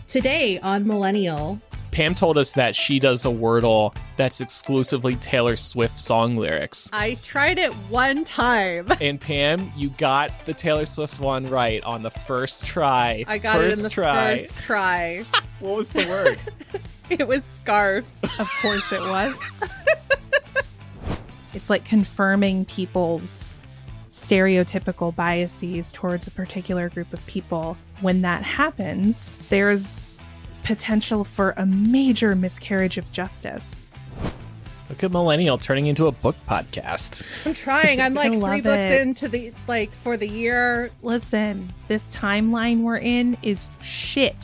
Today on Millennial, Pam told us that she does a Wordle that's exclusively Taylor Swift song lyrics. I tried it one time. And Pam, you got the Taylor Swift one right on the first try. I got it in the first try. What was the word? It was scarf. Of course it was. It's like confirming people's stereotypical biases towards a particular group of people. When that happens, there's potential for a major miscarriage of justice. Look at Millennial turning into a book podcast. I'm trying. I'm like 3 books it. into the, for the year. Listen, this timeline we're in is shit.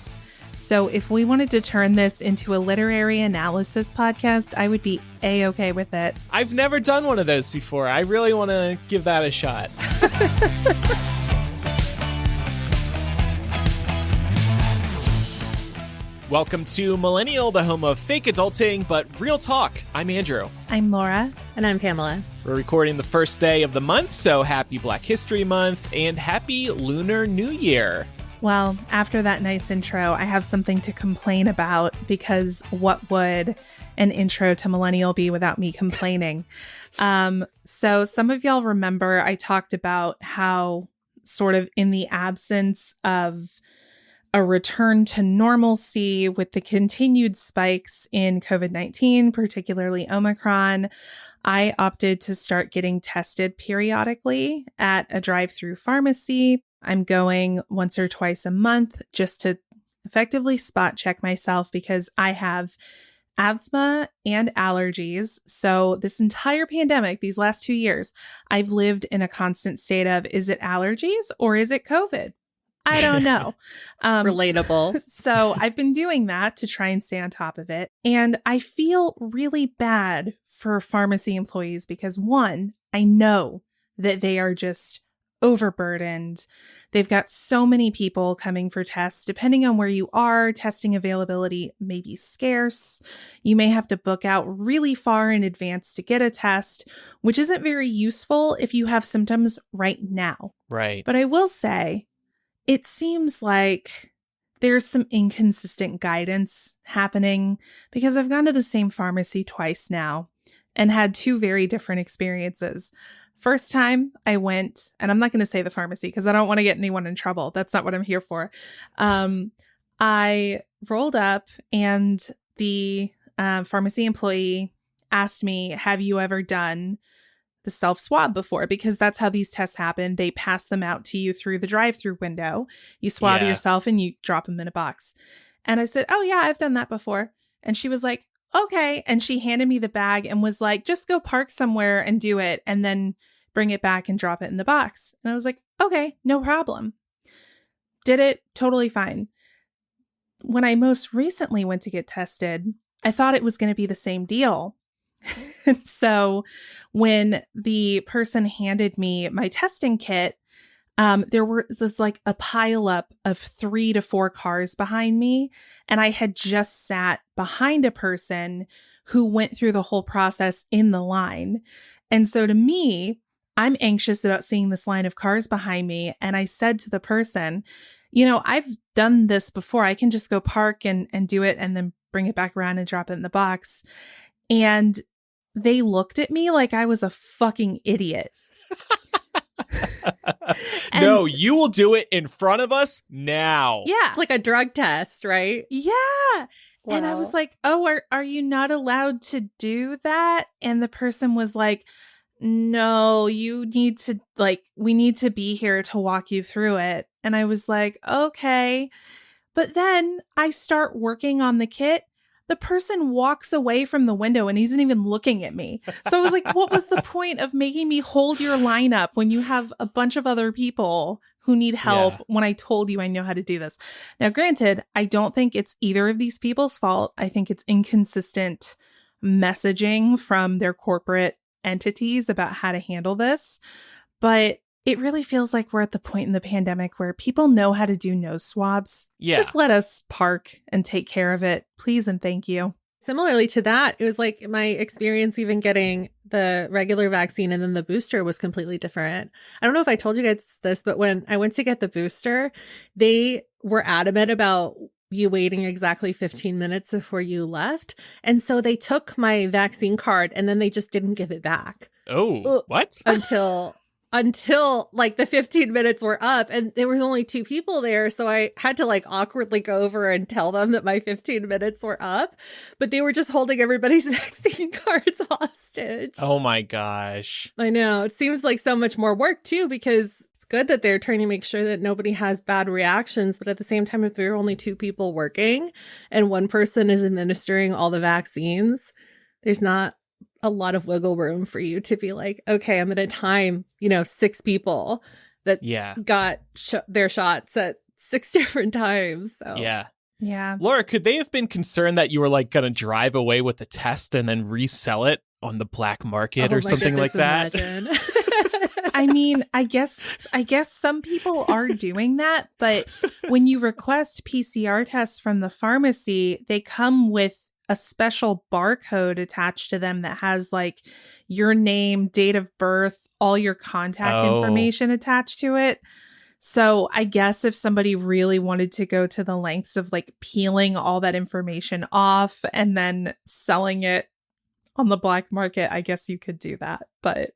So if we wanted to turn this into a literary analysis podcast, I would be A-okay with it. I've never done one of those before. I really want to give that a shot. Welcome to Millennial, the home of fake adulting, but real talk. I'm Andrew. I'm Laura. And I'm Pamela. We're recording the first day of the month, so happy Black History Month and happy Lunar New Year. Well, after that nice intro, I have something to complain about because what would an intro to Millennial be without me complaining? So some of y'all remember I talked about how sort of in the absence of a return to normalcy with the continued spikes in COVID-19, particularly Omicron, I opted to start getting tested periodically at a drive-through pharmacy. I'm going once or twice a month just to effectively spot check myself because I have asthma and allergies. So this entire pandemic, these last 2 years, I've lived in a constant state of, is it allergies or is it COVID? I don't know. Relatable. So I've been doing that to try and stay on top of it. And I feel really bad for pharmacy employees because one, I know that they are just overburdened. They've got so many people coming for tests. Depending on where you are, testing availability may be scarce. You may have to book out really far in advance to get a test, which isn't very useful if you have symptoms right now. Right. But I will say, it seems like there's some inconsistent guidance happening because I've gone to the same pharmacy twice now and had two very different experiences. First time I went, and I'm not going to say the pharmacy because I don't want to get anyone in trouble. That's not what I'm here for. I rolled up and the pharmacy employee asked me, have you ever done the self-swab before? Because that's how these tests happen. They pass them out to you through the drive-through window. You swab yourself and you drop them in a box. And I said, oh yeah, I've done that before. And she was like, okay. And she handed me the bag and was like, just go park somewhere and do it. And then bring it back and drop it in the box. And I was like, okay, no problem. Did it totally fine. When I most recently went to get tested, I thought it was going to be the same deal. And so when the person handed me my testing kit, there's like a pileup of 3 to 4 cars behind me. And I had just sat behind a person who went through the whole process in the line. And so to me, I'm anxious about seeing this line of cars behind me. And I said to the person, you know, I've done this before. I can just go park and do it and then bring it back around and drop it in the box. And they looked at me like I was a fucking idiot. No, you will do it in front of us now. Yeah. It's like a drug test, right? Yeah. Wow. And I was like, oh, are you not allowed to do that? And the person was like, no, you need to, we need to be here to walk you through it. And I was like, okay. But then I start working on the kit. The person walks away from the window and he isn't even looking at me. So I was like, what was the point of making me hold your line up when you have a bunch of other people who need help when I told you I know how to do this? Now, granted, I don't think it's either of these people's fault. I think it's inconsistent messaging from their corporate entities about how to handle this. But it really feels like we're at the point in the pandemic where people know how to do nose swabs. Yeah. Just let us park and take care of it, please and thank you. Similarly to that, it was like my experience even getting the regular vaccine and then the booster was completely different. I don't know if I told you guys this, but when I went to get the booster, they were adamant about you waiting exactly 15 minutes before you left. And so they took my vaccine card and then they just didn't give it back. Oh, what? Until like the 15 minutes were up, and there was only 2 people there. So I had to like awkwardly go over and tell them that my 15 minutes were up, but they were just holding everybody's vaccine cards hostage. Oh my gosh. I know. It seems like so much more work too, because it's good that they're trying to make sure that nobody has bad reactions. But at the same time, if there are only 2 people working and one person is administering all the vaccines, there's not a lot of wiggle room for you to be like, okay, I'm going to time, 6 people that got their shots at 6 different times. So. Yeah. Laura, could they have been concerned that you were like going to drive away with the test and then resell it on the black market or something like that? I mean, I guess some people are doing that, but when you request PCR tests from the pharmacy, they come with a special barcode attached to them that has like your name, date of birth, all your contact information attached to it. So I guess if somebody really wanted to go to the lengths of like peeling all that information off and then selling it on the black market, I guess you could do that. But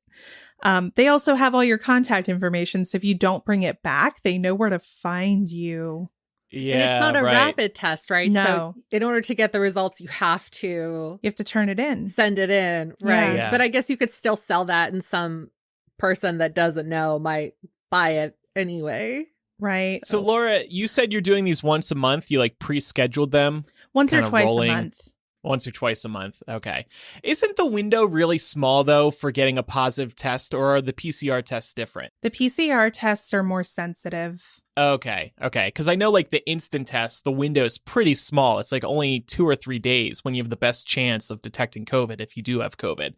they also have all your contact information. So if you don't bring it back, they know where to find you. Yeah, and it's not a rapid test, right? No. So in order to get the results, you have to turn it in. Send it in, right? Yeah. But I guess you could still sell that, and some person that doesn't know might buy it anyway. Right. So Laura, you said you're doing these once a month. You like pre-scheduled them? Once or kinda twice rolling? a month. Once or twice a month. Okay. Isn't the window really small, though, for getting a positive test, or are the PCR tests different? The PCR tests are more sensitive. Okay. Because I know like the instant test, the window is pretty small. It's like only 2 or 3 days when you have the best chance of detecting COVID if you do have COVID.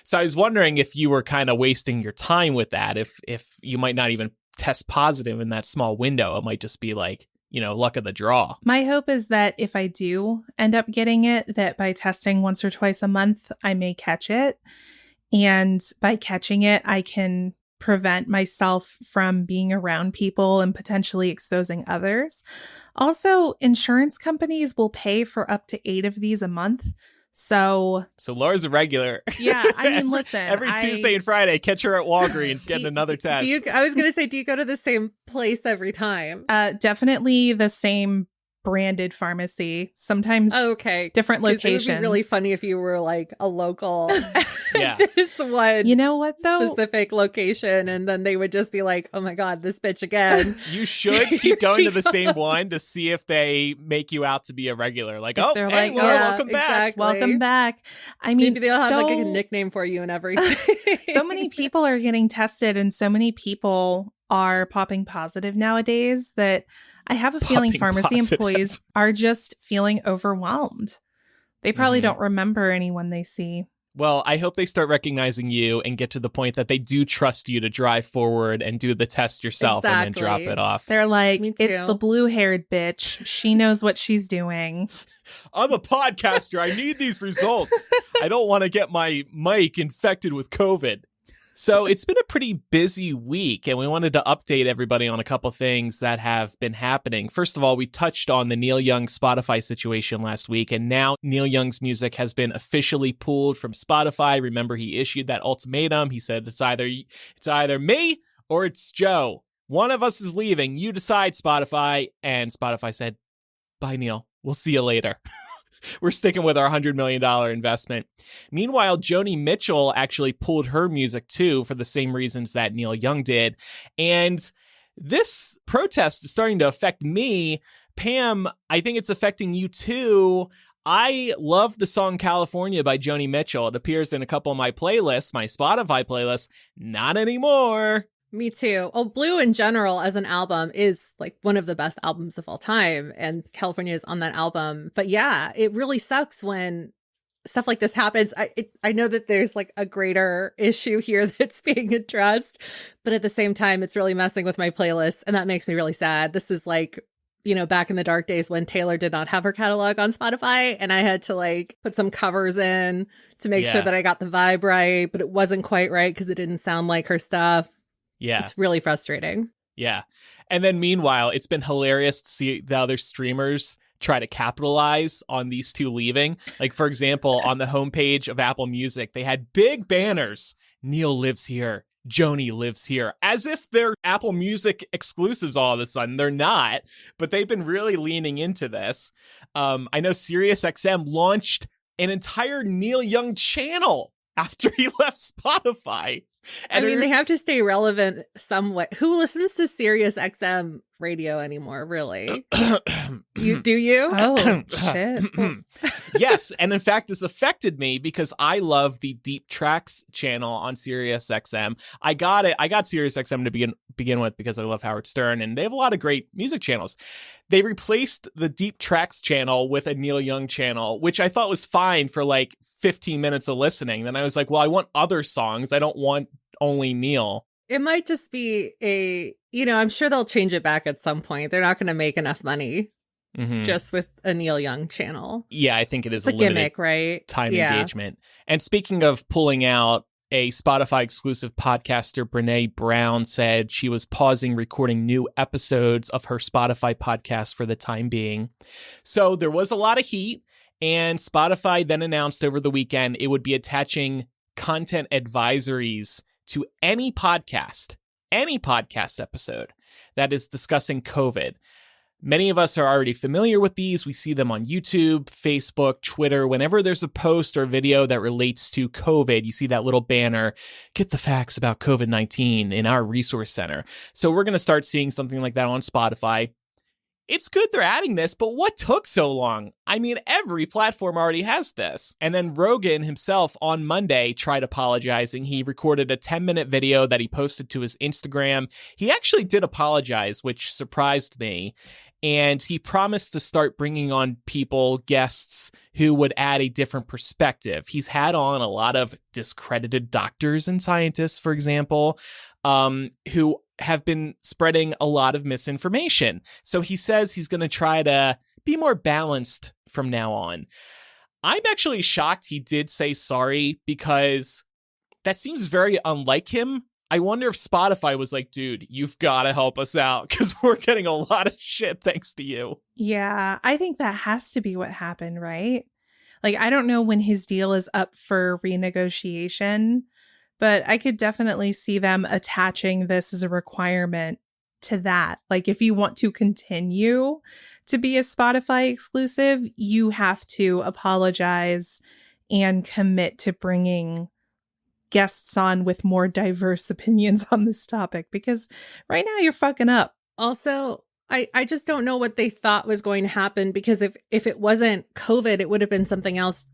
So I was wondering if you were kind of wasting your time with that, if you might not even test positive in that small window. It might just be like, luck of the draw. My hope is that if I do end up getting it, that by testing once or twice a month, I may catch it. And by catching it, I can prevent myself from being around people and potentially exposing others. Also, insurance companies will pay for up to 8 of these a month. So Laura's a regular. Yeah, I mean, listen. Every Tuesday and Friday, catch her at Walgreens getting another test. I was going to say, do you go to the same place every time? Definitely the same branded pharmacy. Sometimes different locations. It would be really funny if you were like a local. Yeah. This one. You know what though? Specific location, and then they would just be like, "Oh my god, this bitch again." You should keep going to the same one to see if they make you out to be a regular. Like, if hey, like, Laura, welcome back. Exactly. Welcome back. I mean, maybe they'll have like a nickname for you and everything. So many people are getting tested, and so many people are popping positive nowadays that I have a feeling pharmacy employees are just feeling overwhelmed. They probably don't remember anyone they see. Well, I hope they start recognizing you and get to the point that they do trust you to drive forward and do the test yourself and then drop it off. They're like, it's the blue-haired bitch. She knows what she's doing. I'm a podcaster. I need these results. I don't want to get my mic infected with COVID. So it's been a pretty busy week, and we wanted to update everybody on a couple things that have been happening. First of all, we touched on the Neil Young Spotify situation last week, and now Neil Young's music has been officially pulled from Spotify. Remember, he issued that ultimatum. He said, it's either me or it's Joe. One of us is leaving. You decide, Spotify. And Spotify said, bye, Neil. We'll see you later. We're sticking with our $100 million investment. Meanwhile, Joni Mitchell actually pulled her music, too, for the same reasons that Neil Young did. And this protest is starting to affect me. Pam, I think it's affecting you, too. I love the song California by Joni Mitchell. It appears in a couple of my playlists, my Spotify playlists. Not anymore. Me too. Well, Blue in general as an album is like one of the best albums of all time, and California is on that album. But yeah, it really sucks when stuff like this happens. I know that there's like a greater issue here that's being addressed, but at the same time, it's really messing with my playlist, and that makes me really sad. This is like, back in the dark days when Taylor did not have her catalog on Spotify, and I had to like put some covers in to make sure that I got the vibe right, but it wasn't quite right because it didn't sound like her stuff. Yeah. It's really frustrating. Yeah. And then meanwhile, it's been hilarious to see the other streamers try to capitalize on these two leaving. Like, for example, on the homepage of Apple Music, they had big banners. Neil lives here. Joni lives here. As if they're Apple Music exclusives all of a sudden. They're not, but they've been really leaning into this. I know SiriusXM launched an entire Neil Young channel after he left Spotify. And they have to stay relevant somewhat. Who listens to Sirius XM radio anymore, really? Do you? Oh, shit. Yes, and in fact, this affected me because I love the Deep Tracks channel on Sirius XM. I got Sirius XM to begin with because I love Howard Stern, and they have a lot of great music channels. They replaced the Deep Tracks channel with a Neil Young channel, which I thought was fine for like 15 minutes of listening. Then I was like, well, I want other songs. I don't want only Neil. It might just be I'm sure they'll change it back at some point. They're not going to make enough money just with a Neil Young channel. Yeah, I think it is it's a gimmick, right? Time engagement. And speaking of pulling out, a Spotify exclusive podcaster, Brene Brown, said she was pausing recording new episodes of her Spotify podcast for the time being. So there was a lot of heat, and Spotify then announced over the weekend it would be attaching content advisories to any podcast episode that is discussing COVID. Many of us are already familiar with these. We see them on YouTube, Facebook, Twitter. Whenever there's a post or video that relates to COVID, you see that little banner, get the facts about COVID-19 in our resource center. So we're going to start seeing something like that on Spotify. It's good they're adding this, but what took so long? I mean, every platform already has this. And then Rogan himself on Monday tried apologizing. He recorded a 10-minute video that he posted to his Instagram. He actually did apologize, which surprised me. And he promised to start bringing on guests who would add a different perspective. He's had on a lot of discredited doctors and scientists, for example, who have been spreading a lot of misinformation. So he says he's going to try to be more balanced from now on. I'm actually shocked he did say sorry because that seems very unlike him. I wonder if Spotify was like, dude, you've got to help us out because we're getting a lot of shit thanks to you. Yeah, I think that has to be what happened, right? Like, I don't know when his deal is up for renegotiation, but I could definitely see them attaching this as a requirement to that. Like, if you want to continue to be a Spotify exclusive, you have to apologize and commit to bringing guests on with more diverse opinions on this topic, because right now you're fucking up. Also, I just don't know what they thought was going to happen, because if it wasn't COVID, it would have been something else.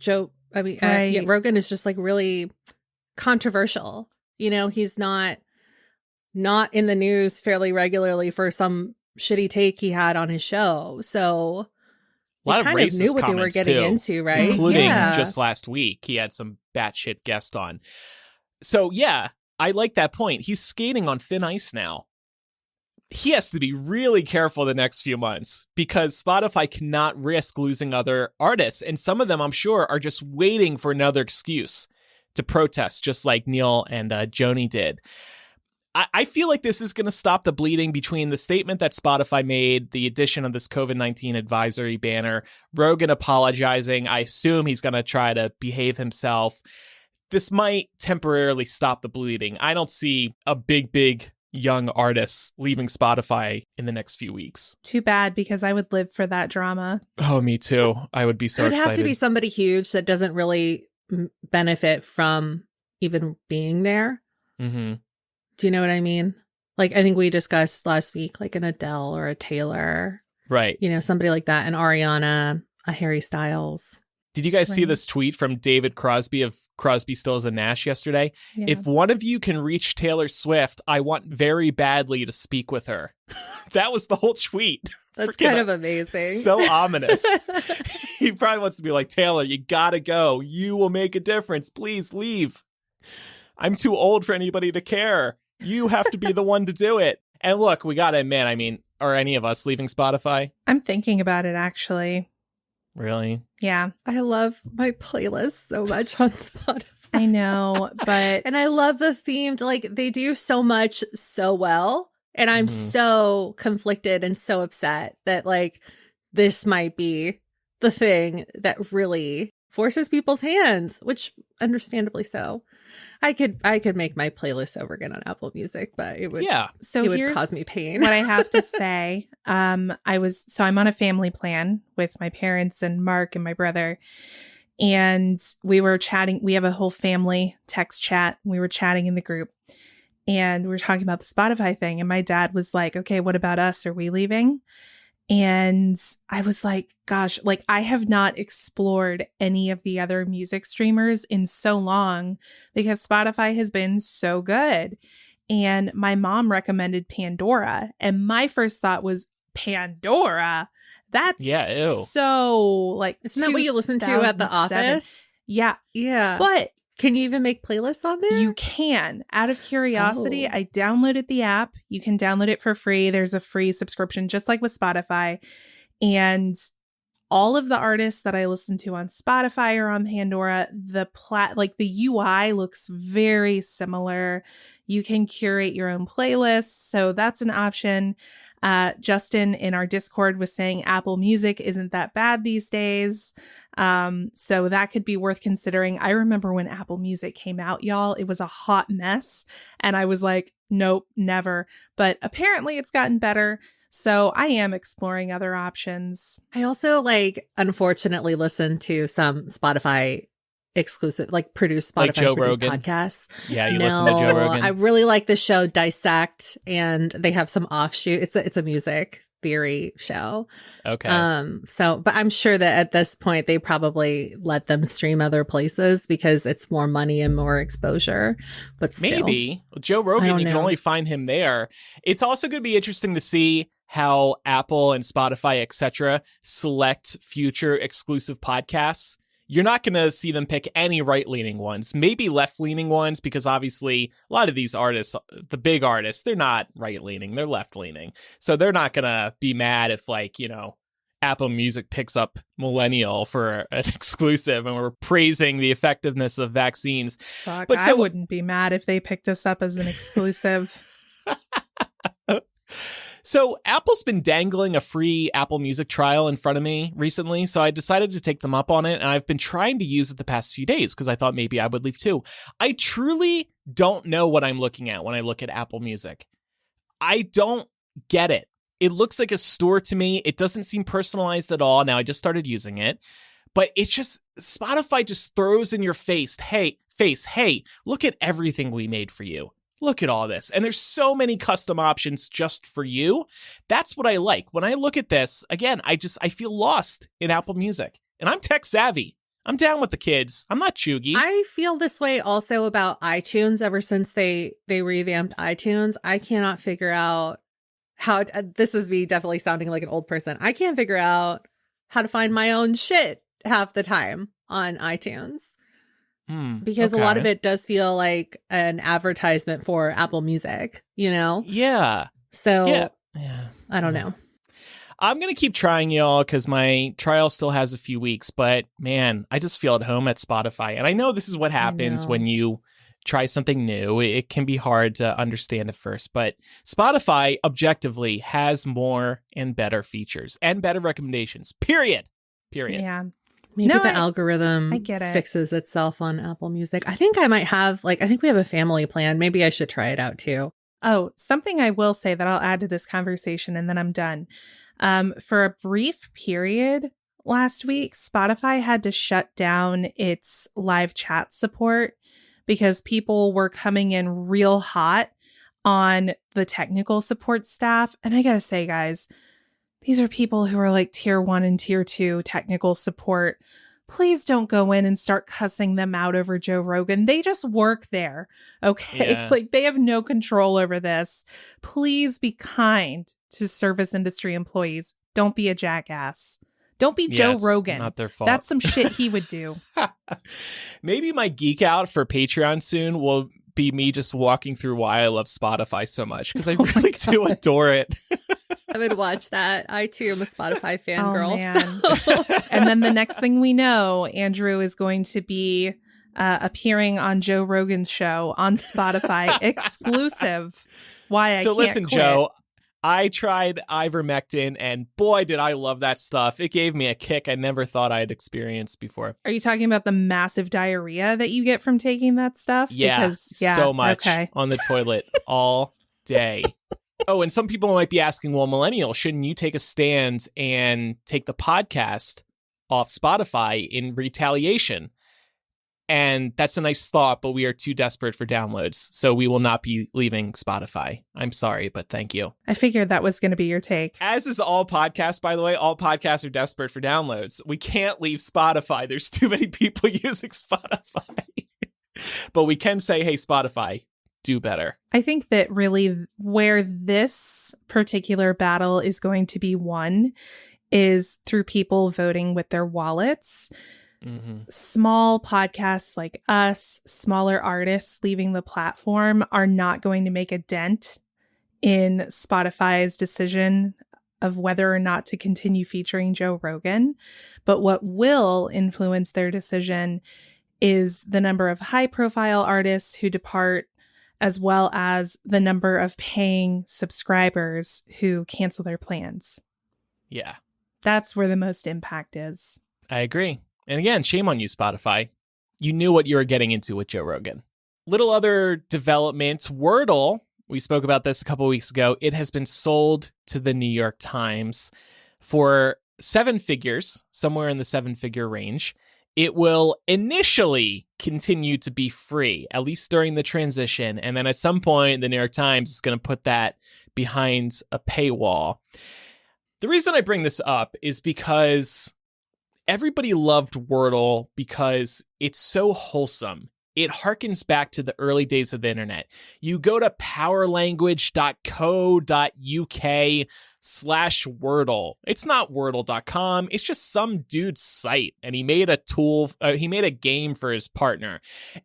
Rogan is just like really controversial. He's not in the news fairly regularly for some shitty take he had on his show. So a lot they of kind of knew what they were getting too, into, right? Including just last week, he had some batshit guest on. So yeah, I like that point. He's skating on thin ice now. He has to be really careful the next few months because Spotify cannot risk losing other artists. And some of them, I'm sure, are just waiting for another excuse to protest, just like Neil and Joni did. I feel like this is going to stop the bleeding between the statement that Spotify made, the addition of this COVID-19 advisory banner, Rogan apologizing. I assume he's going to try to behave himself. This might temporarily stop the bleeding. I don't see a big young artist leaving Spotify in the next few weeks. Too bad, because I would live for that drama. Oh, me too. I would be so excited. It would have to be somebody huge that doesn't really benefit from even being there. Mm-hmm. Do you know what I mean? Like, I think we discussed last week, like an Adele or a Taylor. Right. Somebody like that. An Ariana, a Harry Styles. Did you guys see this tweet from David Crosby of Crosby, Stills, and Nash yesterday? Yeah. If one of you can reach Taylor Swift, I want very badly to speak with her. That was the whole tweet. That's kind of amazing. So ominous. He probably wants to be like, Taylor, you gotta go. You will make a difference. Please leave. I'm too old for anybody to care. You have to be the one to do it. And look, we gotta admit, are any of us leaving Spotify? I'm thinking about it, actually. Really? Yeah. I love my playlist so much on Spotify. I know, but... And I love the themed, like, they do so much so well. And I'm so conflicted and so upset that, like, this might be the thing that really forces people's hands, which understandably so. I could make my playlist over again on Apple Music, but it would So it would here's cause me pain. what I have to say. I'm on a family plan with my parents and Mark and my brother. And we were chatting. We have a whole family text chat. We were chatting in the group and we were talking about the Spotify thing. And my dad was like, okay, what about us? Are we leaving? And I was like, gosh, like I have not explored any of the other music streamers in so long because Spotify has been so good. And my mom recommended Pandora. And my first thought was, Pandora? That's so like, isn't that what you listen to at the office? Yeah. Yeah. But can you even make playlists on there? you can. Out of curiosity, I downloaded the app. You can download it for free. There's a free subscription, just like with Spotify. And all of the artists that I listen to on Spotify or on Pandora, the UI looks very similar. You can curate your own playlists. So that's an option. Justin in our Discord was saying Apple Music isn't that bad these days. So that could be worth considering. I remember when Apple Music came out, y'all, it was a hot mess. And I was like, nope, never. But apparently it's gotten better. So I am exploring other options. I also unfortunately listen to some Spotify exclusive, produced Spotify like Joe produced Rogan podcasts. Yeah, you listen to Joe Rogan. I really like the show Dissect, and they have some offshoot. It's a music theory show. Okay. But I'm sure that at this point they probably let them stream other places because it's more money and more exposure. But still, maybe Joe Rogan, you can only find him there. It's also going to be interesting to see how Apple and Spotify, etc., select future exclusive podcasts. You're not going to see them pick any right-leaning ones, maybe left-leaning ones, because obviously a lot of these artists, the big artists, they're not right-leaning, they're left-leaning. So they're not going to be mad if Apple Music picks up Millennial for an exclusive and we're praising the effectiveness of vaccines. Fuck, I wouldn't be mad if they picked us up as an exclusive. So Apple's been dangling a free Apple Music trial in front of me recently, so I decided to take them up on it, and I've been trying to use it the past few days because I thought maybe I would leave too. I truly don't know what I'm looking at when I look at Apple Music. I don't get it. It looks like a store to me. It doesn't seem personalized at all. Now, I just started using it, but it's just, Spotify just throws in your face, hey, look at everything we made for you. Look at all this. And there's so many custom options just for you. That's what I like. When I look at this, again, I feel lost in Apple Music. And I'm tech savvy. I'm down with the kids. I'm not chuggy. I feel this way also about iTunes ever since they revamped iTunes. I cannot figure out how, this is me definitely sounding like an old person. I can't figure out how to find my own shit half the time on iTunes. Because a lot of it does feel like an advertisement for Apple Music, Yeah. So yeah. I don't know. I'm going to keep trying, y'all, because my trial still has a few weeks. But man, I just feel at home at Spotify. And I know this is what happens when you try something new. It can be hard to understand at first. But Spotify objectively has more and better features and better recommendations. Period. Yeah. Maybe the algorithm I get it. fixes itself on Apple Music. I think I might have, I think we have a family plan. Maybe I should try it out too. Oh, something I will say that I'll add to this conversation and then I'm done. For a brief period last week, Spotify had to shut down its live chat support because people were coming in real hot on the technical support staff. And I gotta say, guys, these are people who are like tier 1 and tier 2 technical support. Please don't go in and start cussing them out over Joe Rogan. They just work there. Okay. Yeah. They have no control over this. Please be kind to service industry employees. Don't be a jackass. Don't be Joe Rogan. Not their fault. That's some shit he would do. Maybe my geek out for Patreon soon will be me just walking through why I love Spotify so much, because I really do adore it. I would watch that. I too am a Spotify fangirl. So. And then the next thing we know, Andrew is going to be appearing on Joe Rogan's show on Spotify, exclusive. Why I so can't listen, quit. Joe, I tried ivermectin, and boy, did I love that stuff. It gave me a kick I never thought I'd experienced before. Are you talking about the massive diarrhea that you get from taking that stuff? Yeah, so much on the toilet all day. Oh, and some people might be asking, well, Millennial, shouldn't you take a stand and take the podcast off Spotify in retaliation? And that's a nice thought, but we are too desperate for downloads, so we will not be leaving Spotify. I'm sorry, but thank you. I figured that was going to be your take. As is all podcasts, by the way, all podcasts are desperate for downloads. We can't leave Spotify. There's too many people using Spotify. But we can say, hey, Spotify, do better. I think that really where this particular battle is going to be won is through people voting with their wallets. Mm-hmm. Small podcasts like us, smaller artists leaving the platform are not going to make a dent in Spotify's decision of whether or not to continue featuring Joe Rogan. But what will influence their decision is the number of high-profile artists who depart, as well as the number of paying subscribers who cancel their plans. Yeah. That's where the most impact is. I agree. And again, shame on you, Spotify. You knew what you were getting into with Joe Rogan. Little other developments. Wordle, we spoke about this a couple weeks ago. It has been sold to the New York Times for 7 figures, somewhere in the 7-figure range. It will initially continue to be free, at least during the transition. And then at some point, the New York Times is going to put that behind a paywall. The reason I bring this up is because everybody loved Wordle because it's so wholesome. It harkens back to the early days of the internet. You go to powerlanguage.co.uk/Wordle. It's not Wordle.com. It's just some dude's site. And he made a tool. He made a game for his partner.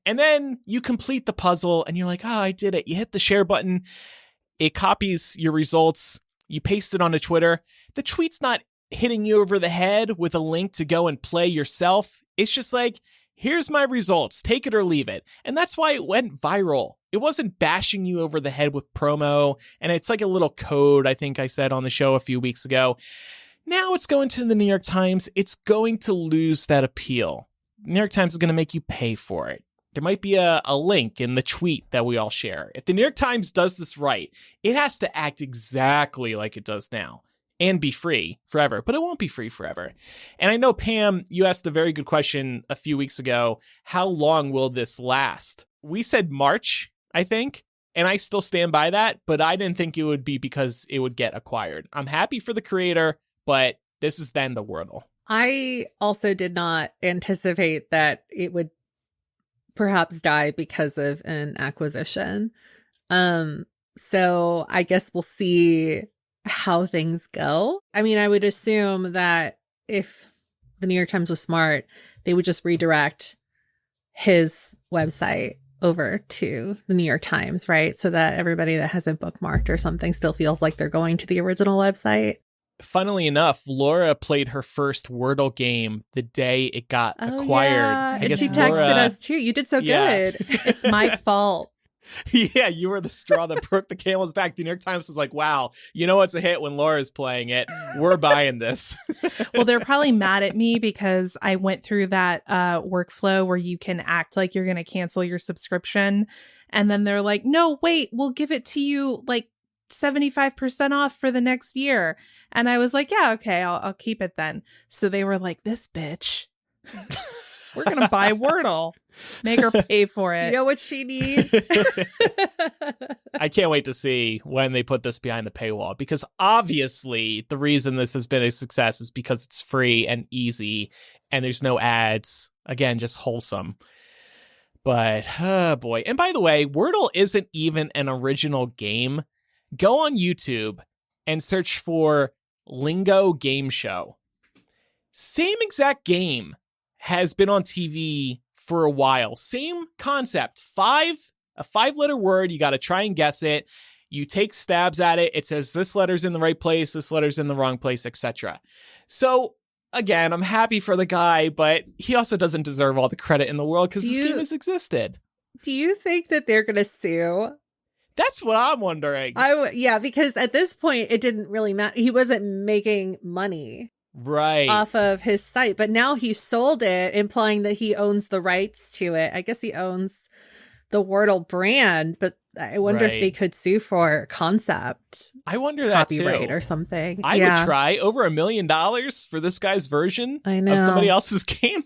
And then you complete the puzzle and you're like, oh, I did it. You hit the share button. It copies your results. You paste it onto Twitter. The tweet's not hitting you over the head with a link to go and play yourself. It's just like, here's my results, take it or leave it. And that's why it went viral. It wasn't bashing you over the head with promo, and it's like a little code, I think I said on the show a few weeks ago. Now it's going to the New York Times. It's going to lose that appeal. The New York Times is going to make you pay for it. There might be a link in the tweet that we all share. If the New York Times does this right, it has to act exactly like it does now. And be free forever, but it won't be free forever. And I know, Pam, you asked a very good question a few weeks ago. How long will this last? We said March, I think, and I still stand by that, but I didn't think it would be because it would get acquired. I'm happy for the creator, but this is the end of Wordle. I also did not anticipate that it would perhaps die because of an acquisition. So I guess we'll see how things go. I mean, I would assume that if the New York Times was smart, they would just redirect his website over to the New York Times, right? So that everybody that has it bookmarked or something still feels like they're going to the original website. Funnily enough, Laura played her first Wordle game the day it got acquired. Yeah. And she texted us too. You did so good. It's my fault. Yeah, you were the straw that broke the camel's back. The New York Times was like, wow, you know what's a hit when Laura's playing it. We're buying this. Well, they're probably mad at me because I went through that workflow where you can act like you're going to cancel your subscription. And then they're like, no, wait, we'll give it to you like 75% off for the next year. And I was like, yeah, okay, I'll keep it then. So they were like, this bitch. We're going to buy Wordle. Make her pay for it. You know what she needs? I can't wait to see when they put this behind the paywall, because obviously the reason this has been a success is because it's free and easy and there's no ads. Again, just wholesome. But, oh boy. And by the way, Wordle isn't even an original game. Go on YouTube and search for Lingo Game Show. Same exact game has been on TV for a while. Same concept. A 5-letter word. You got to try and guess it. You take stabs at it. It says this letter's in the right place, this letter's in the wrong place, etc. So again, I'm happy for the guy, but he also doesn't deserve all the credit in the world because this game has existed. Do you think that they're going to sue? That's what I'm wondering. Yeah, because at this point, it didn't really matter. He wasn't making money right off of his site, but now he sold it, implying that he owns the rights to it. I guess he owns the Wordle brand, but I wonder if they could sue for concept. I wonder that copyright too. or something. I would try over $1 million for this guy's version of somebody else's game.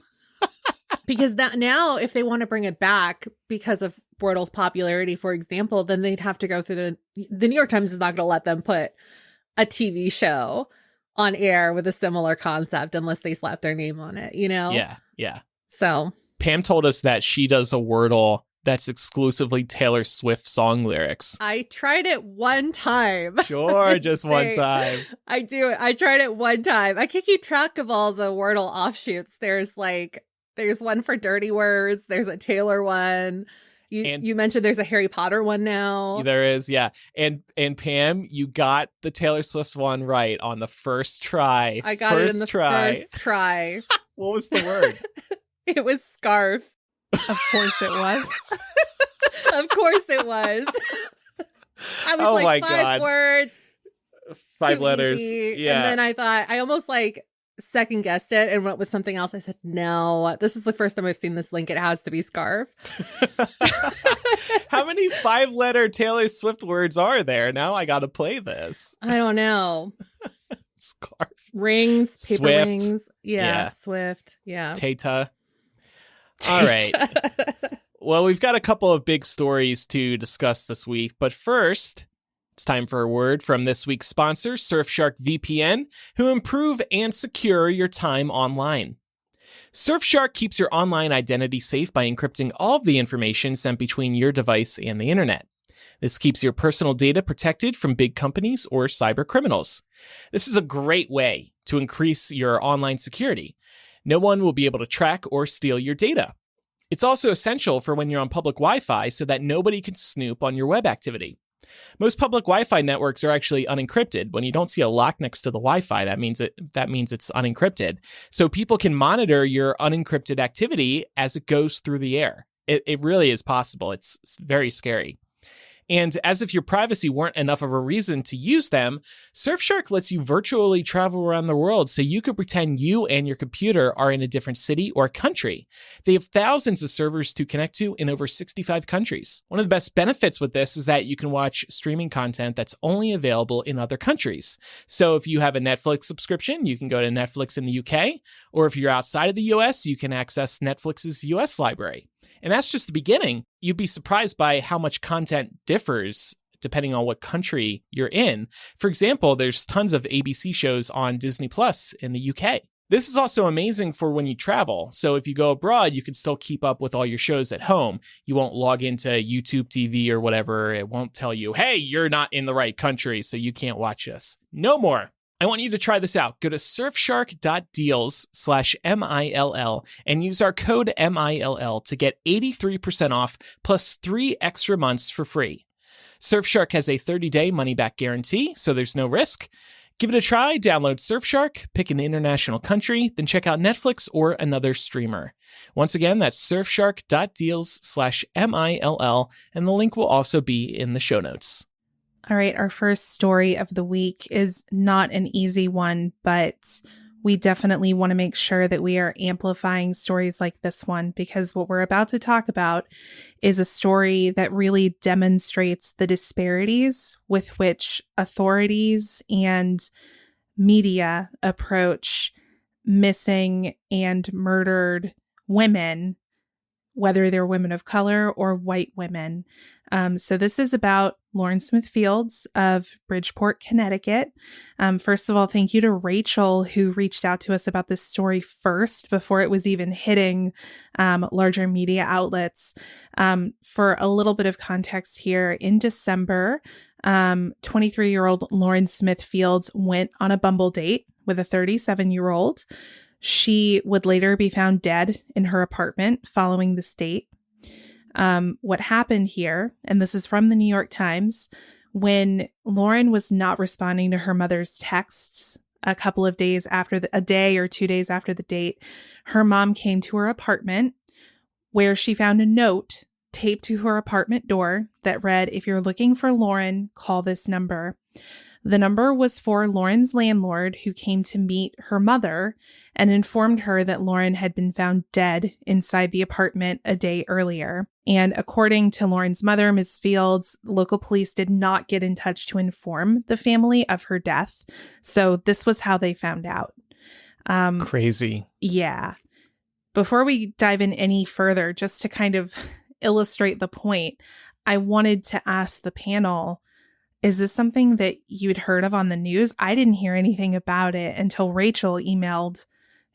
Because that now, if they want to bring it back because of Wordle's popularity, for example, then they'd have to go through the New York Times is not going to let them put a TV show on air with a similar concept unless they slap their name on it, you know? Yeah. So Pam told us that she does a Wordle that's exclusively Taylor Swift song lyrics. I tried it one time. Sure, just one time. I do it. I tried it one time. I can't keep track of all the Wordle offshoots. There's one for dirty words. There's a Taylor one. You mentioned there's a Harry Potter one now. There is, yeah. And Pam, you got the Taylor Swift one right on the first try. I got it in the first try. What was the word? It was scarf. Of course it was. Of course it was. I was like, 5 words. 5 letters. Easy. Yeah. And then I thought, I almost second guessed it and went with something else. I said, no, this is the first time I've seen this link. It has to be scarf. How many 5-letter Taylor Swift words are there? Now I got to play this. I don't know. Scarf. Rings, paper Swift. rings. Yeah. Swift. Yeah. Tata. All right. Well, we've got a couple of big stories to discuss this week, but first, it's time for a word from this week's sponsor, Surfshark VPN, who improve and secure your time online. Surfshark keeps your online identity safe by encrypting all of the information sent between your device and the internet. This keeps your personal data protected from big companies or cyber criminals. This is a great way to increase your online security. No one will be able to track or steal your data. It's also essential for when you're on public Wi-Fi so that nobody can snoop on your web activity. Most public Wi-Fi networks are actually unencrypted. When you don't see a lock next to the Wi-Fi, that means it's unencrypted. So people can monitor your unencrypted activity as it goes through the air. It really is possible. It's very scary. And as if your privacy weren't enough of a reason to use them, Surfshark lets you virtually travel around the world so you could pretend you and your computer are in a different city or country. They have thousands of servers to connect to in over 65 countries. One of the best benefits with this is that you can watch streaming content that's only available in other countries. So if you have a Netflix subscription, you can go to Netflix in the UK, or if you're outside of the US, you can access Netflix's US library. And that's just the beginning. You'd be surprised by how much content differs depending on what country you're in. For example, there's tons of ABC shows on Disney Plus in the UK. This is also amazing for when you travel. So if you go abroad, you can still keep up with all your shows at home. You won't log into YouTube TV or whatever. It won't tell you, hey, you're not in the right country, so you can't watch this. No more. I want you to try this out. Go to surfshark.deals/MILL and use our code MILL to get 83% off plus 3 extra months for free. Surfshark has a 30-day money-back guarantee, so there's no risk. Give it a try. Download Surfshark, pick an international country, then check out Netflix or another streamer. Once again, that's surfshark.deals/MILL, and the link will also be in the show notes. All right, our first story of the week is not an easy one, but we definitely want to make sure that we are amplifying stories like this one, because what we're about to talk about is a story that really demonstrates the disparities with which authorities and media approach missing and murdered women, whether they're women of color or white women. So this is about Lauren Smith Fields of Bridgeport, Connecticut. First of all, thank you to Rachel, who reached out to us about this story first before it was even hitting larger media outlets. For a little bit of context here, in December, 23-year-old Lauren Smith Fields went on a Bumble date with a 37-year-old. She would later be found dead in her apartment following this date. What happened here, and this is from the New York Times, when Lauren was not responding to her mother's texts a couple of days after a day or 2 days after the date, her mom came to her apartment where she found a note taped to her apartment door that read, "If you're looking for Lauren, call this number." The number was for Lauren's landlord, who came to meet her mother and informed her that Lauren had been found dead inside the apartment a day earlier. And according to Lauren's mother, Ms. Fields, local police did not get in touch to inform the family of her death. So this was how they found out. Crazy. Yeah. Before we dive in any further, just to kind of illustrate the point, I wanted to ask the panel, is this something that you'd heard of on the news? I didn't hear anything about it until Rachel emailed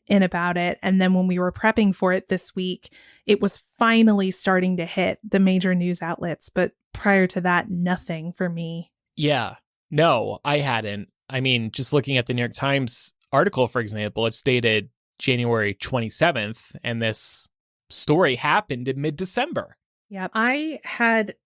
in about it. And then when we were prepping for it this week, it was finally starting to hit the major news outlets. But prior to that, nothing for me. Yeah. No, I hadn't. I mean, just looking at the New York Times article, for example, it's dated January 27th, and this story happened in mid-December. Yep. I had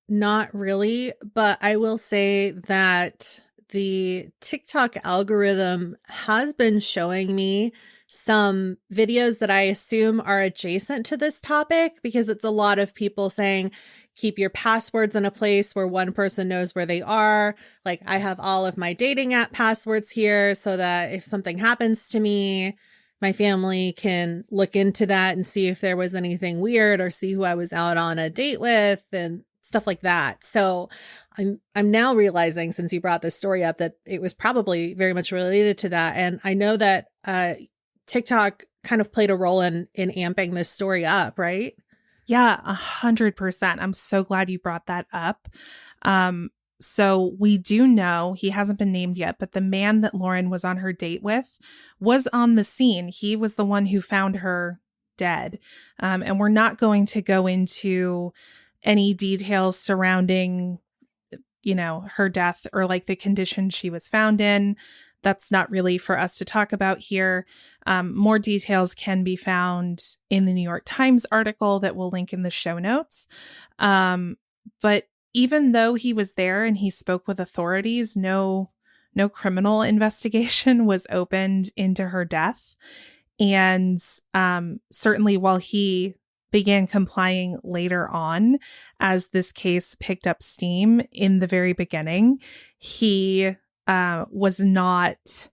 not really, but I will say that the TikTok algorithm has been showing me some videos that I assume are adjacent to this topic, because it's a lot of people saying, keep your passwords in a place where one person knows where they are. Like, I have all of my dating app passwords here so that if something happens to me, my family can look into that and see if there was anything weird or see who I was out on a date with and stuff like that. So I'm now realizing, since you brought this story up, that it was probably very much related to that. And I know that TikTok kind of played a role in amping this story up, right? Yeah, 100%. I'm so glad you brought that up. So we do know, he hasn't been named yet, but the man that Lauren was on her date with was on the scene. He was the one who found her dead. And we're not going to go into any details surrounding, her death or like the condition she was found in. That's not really for us to talk about here. More details can be found in the New York Times article that we'll link in the show notes. But even though he was there and he spoke with authorities, no criminal investigation was opened into her death. And certainly while he began complying later on, as this case picked up steam in the very beginning, he was not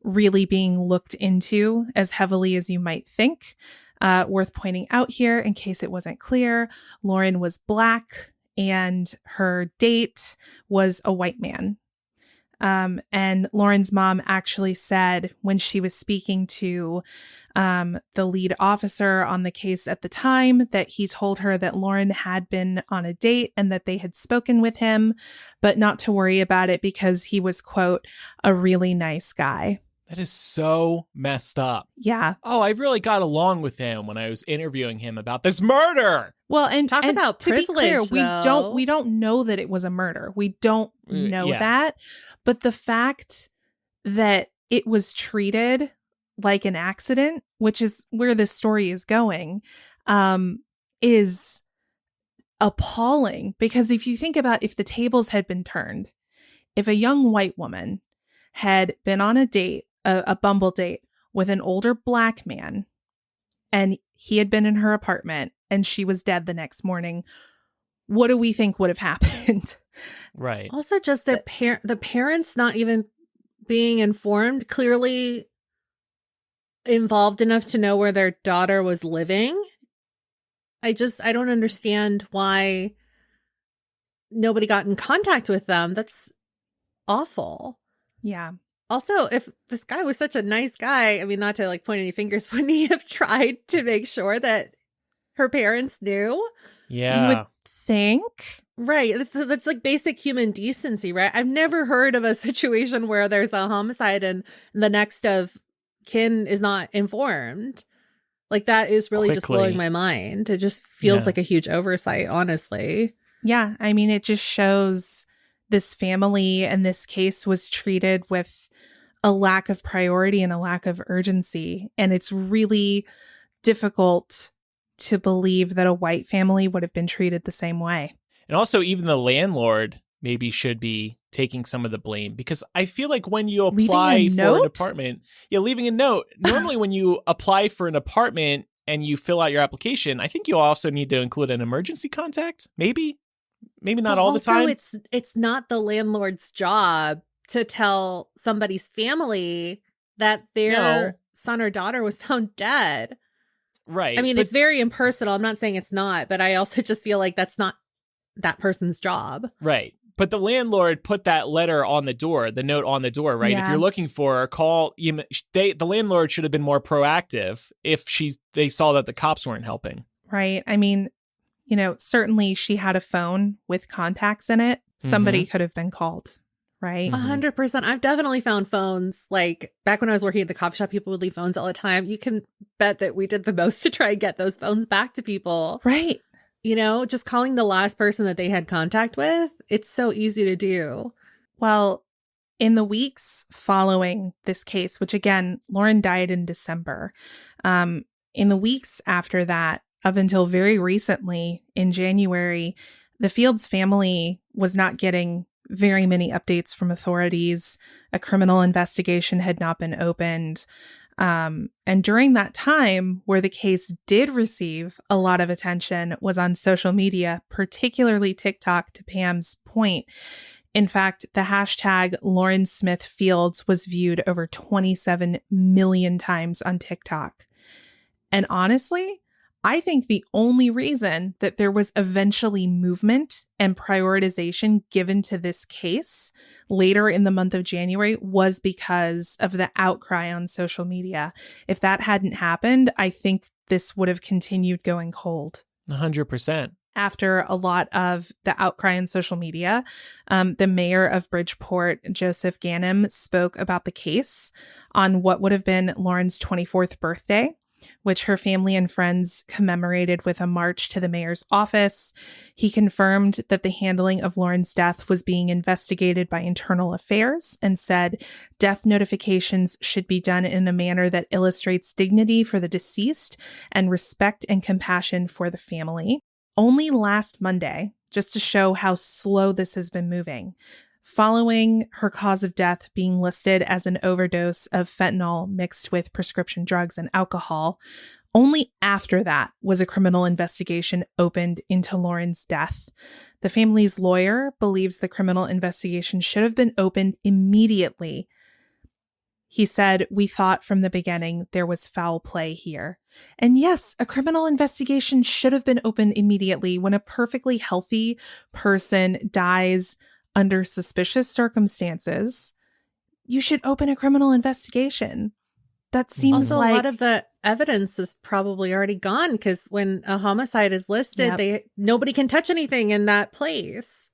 really being looked into as heavily as you might think. Worth pointing out here, in case it wasn't clear, Lauren was Black and her date was a white man. And Lauren's mom actually said, when she was speaking to the lead officer on the case at the time, that he told her that Lauren had been on a date and that they had spoken with him, but not to worry about it because he was, quote, a really nice guy. That is so messed up. Yeah. Oh, I really got along with him when I was interviewing him about this murder. Well, and Talk and about to be clear, privilege, we don't know that it was a murder. We don't know Yeah. that. But the fact that it was treated like an accident, which is where this story is going, is appalling. Because if you think about, if the tables had been turned, if a young white woman had been on a date, a Bumble date with an older Black man, and he had been in her apartment and she was dead the next morning, what do we think would have happened? Right. Also, just the parents not even being informed, clearly involved enough to know where their daughter was living. I don't understand why nobody got in contact with them. That's awful. Yeah. Also, if this guy was such a nice guy, I mean, not to like point any fingers, wouldn't he have tried to make sure that her parents knew? Yeah. You would think. Right. That's like basic human decency, right? I've never heard of a situation where there's a homicide and the next of kin is not informed. Like, that is really just Quickly. blowing my mind. It just feels Yeah. like a huge oversight, honestly. Yeah. I mean, it just shows this family and this case was treated with a lack of priority and a lack of urgency. And it's really difficult to believe that a white family would have been treated the same way. And also, even the landlord maybe should be taking some of the blame, because I feel like when you apply Leaving a for an note? apartment, leaving a note. Normally, when you apply for an apartment, and you fill out your application, I think you also need to include an emergency contact. Maybe not all the time. It's not the landlord's job to tell somebody's family that their son or daughter was found dead. Right. I mean, it's very impersonal. I'm not saying it's not, but I also just feel like that's not that person's job. Right. But the landlord put that letter on the door, the note on the door, right? Yeah. If you're looking for her, call. The landlord should have been more proactive if they saw that the cops weren't helping. Right. I mean, certainly she had a phone with contacts in it. Somebody could have been called, right? 100%. I've definitely found phones. Like back when I was working at the coffee shop, people would leave phones all the time. You can bet that we did the most to try and get those phones back to people. Right. Just calling the last person that they had contact with. It's so easy to do. Well, in the weeks following this case, which again, Lauren died in December. In the weeks after that, up until very recently in January, the Fields family was not getting very many updates from authorities. A criminal investigation had not been opened. And during that time where the case did receive a lot of attention was on social media, particularly TikTok, to Pam's point. In fact, the hashtag Lauren Smith Fields was viewed over 27 million times on TikTok. And honestly, I think the only reason that there was eventually movement and prioritization given to this case later in the month of January was because of the outcry on social media. If that hadn't happened, I think this would have continued going cold. 100%. After a lot of the outcry on social media, the mayor of Bridgeport, Joseph Ganim, spoke about the case on what would have been Lauren's 24th birthday, which her family and friends commemorated with a march to the mayor's office. He confirmed that the handling of Lauren's death was being investigated by Internal Affairs and said death notifications should be done in a manner that illustrates dignity for the deceased and respect and compassion for the family. Only last Monday, just to show how slow this has been moving, following her cause of death being listed as an overdose of fentanyl mixed with prescription drugs and alcohol, only after that was a criminal investigation opened into Lauren's death. The family's lawyer believes the criminal investigation should have been opened immediately. He said, "We thought from the beginning there was foul play here." And yes, a criminal investigation should have been opened immediately when a perfectly healthy person dies under suspicious circumstances. You should open a criminal investigation. That seems also, like a lot of the evidence is probably already gone because when a homicide is listed, nobody can touch anything in that place.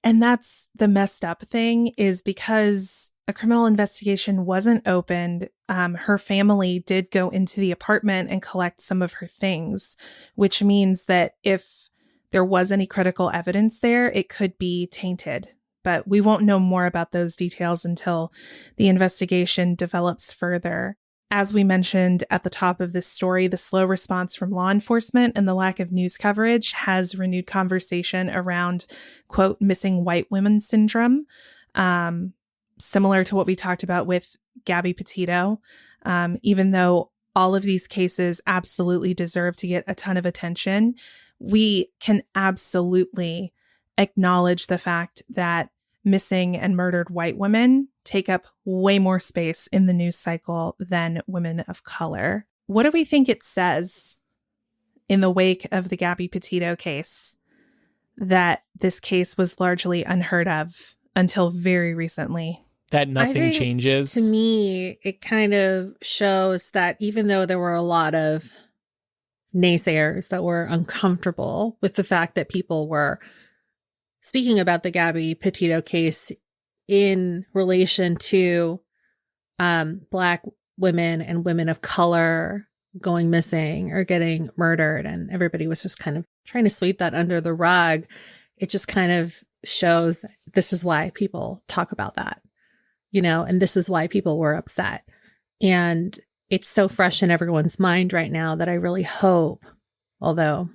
And that's the messed up thing, is because a criminal investigation wasn't opened. Her family did go into the apartment and collect some of her things, which means that if there was any critical evidence there, it could be tainted. But we won't know more about those details until the investigation develops further. As we mentioned at the top of this story, the slow response from law enforcement and the lack of news coverage has renewed conversation around, quote, missing white women syndrome, similar to what we talked about with Gabby Petito. Even though all of these cases absolutely deserve to get a ton of attention, we can absolutely acknowledge the fact that missing and murdered white women take up way more space in the news cycle than women of color. What do we think it says in the wake of the Gabby Petito case that this case was largely unheard of until very recently? That nothing changes? To me, it kind of shows that even though there were a lot of naysayers that were uncomfortable with the fact that people were speaking about the Gabby Petito case in relation to Black women and women of color going missing or getting murdered, and everybody was just kind of trying to sweep that under the rug, it just kind of shows this is why people talk about that, and this is why people were upset. And it's so fresh in everyone's mind right now that I really hope, although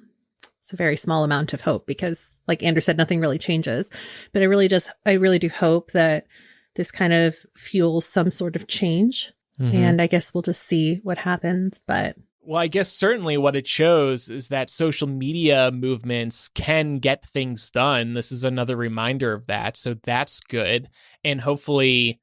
it's a very small amount of hope because, like Andrew said, nothing really changes. But I really do hope that this kind of fuels some sort of change. Mm-hmm. And I guess we'll just see what happens. But Well, I guess certainly what it shows is that social media movements can get things done. This is another reminder of that. So that's good. And hopefully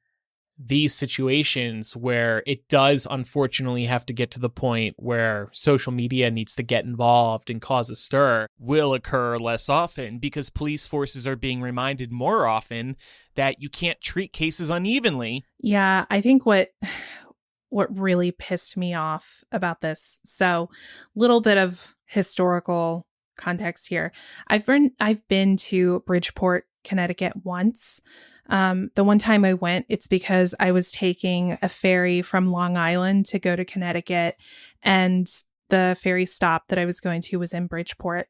these situations where it does unfortunately have to get to the point where social media needs to get involved and cause a stir will occur less often, because police forces are being reminded more often that you can't treat cases unevenly. Yeah, I think what really pissed me off about this. So, little bit of historical context here. I've been to Bridgeport, Connecticut once. The one time I went, it's because I was taking a ferry from Long Island to go to Connecticut, and the ferry stop that I was going to was in Bridgeport.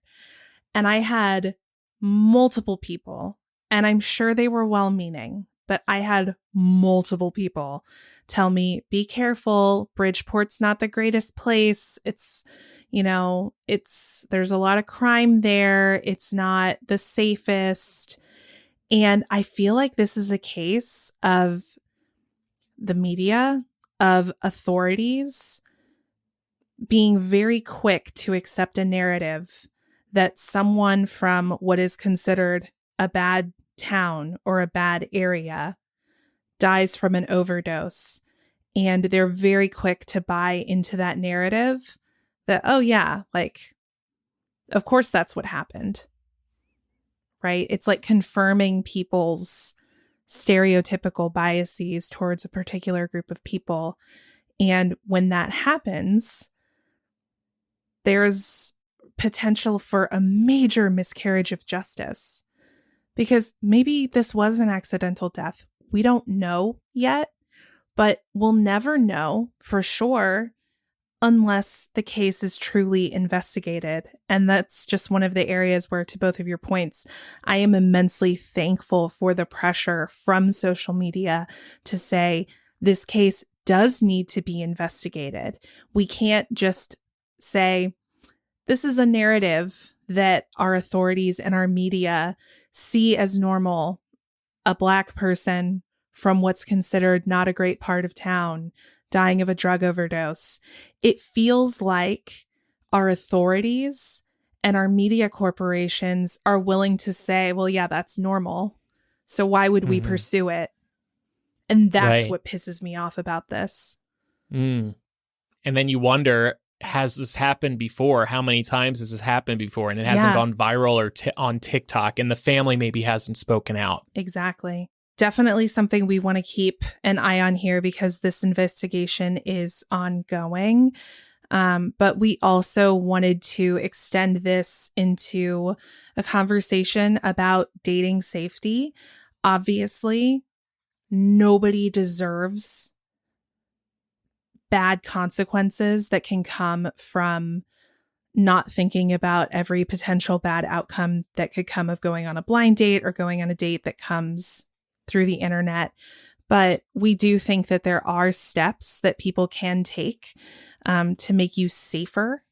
And I had multiple people, and I'm sure they were well-meaning, but I had multiple people tell me, be careful, Bridgeport's not the greatest place. It's, there's a lot of crime there. It's not the safest. And I feel like this is a case of the media, of authorities being very quick to accept a narrative that someone from what is considered a bad town or a bad area dies from an overdose. And they're very quick to buy into that narrative that, oh yeah, like, of course that's what happened. Right? It's like confirming people's stereotypical biases towards a particular group of people. And when that happens, there's potential for a major miscarriage of justice. Because maybe this was an accidental death. We don't know yet, but we'll never know for sure unless the case is truly investigated. And that's just one of the areas where, to both of your points, I am immensely thankful for the pressure from social media to say this case does need to be investigated. We can't just say this is a narrative that our authorities and our media see as normal. A Black person from what's considered not a great part of town dying of a drug overdose. It feels like our authorities and our media corporations are willing to say, well, yeah, that's normal. So why would we pursue it? And that's what pisses me off about this. And then you wonder, has this happened before? How many times has this happened before? And it hasn't gone viral or on TikTok, and the family maybe hasn't spoken out. Exactly. Definitely something we want to keep an eye on here because this investigation is ongoing. But we also wanted to extend this into a conversation about dating safety. Obviously, nobody deserves bad consequences that can come from not thinking about every potential bad outcome that could come of going on a blind date or going on a date that comes through the internet. But we do think that there are steps that people can take to make you safer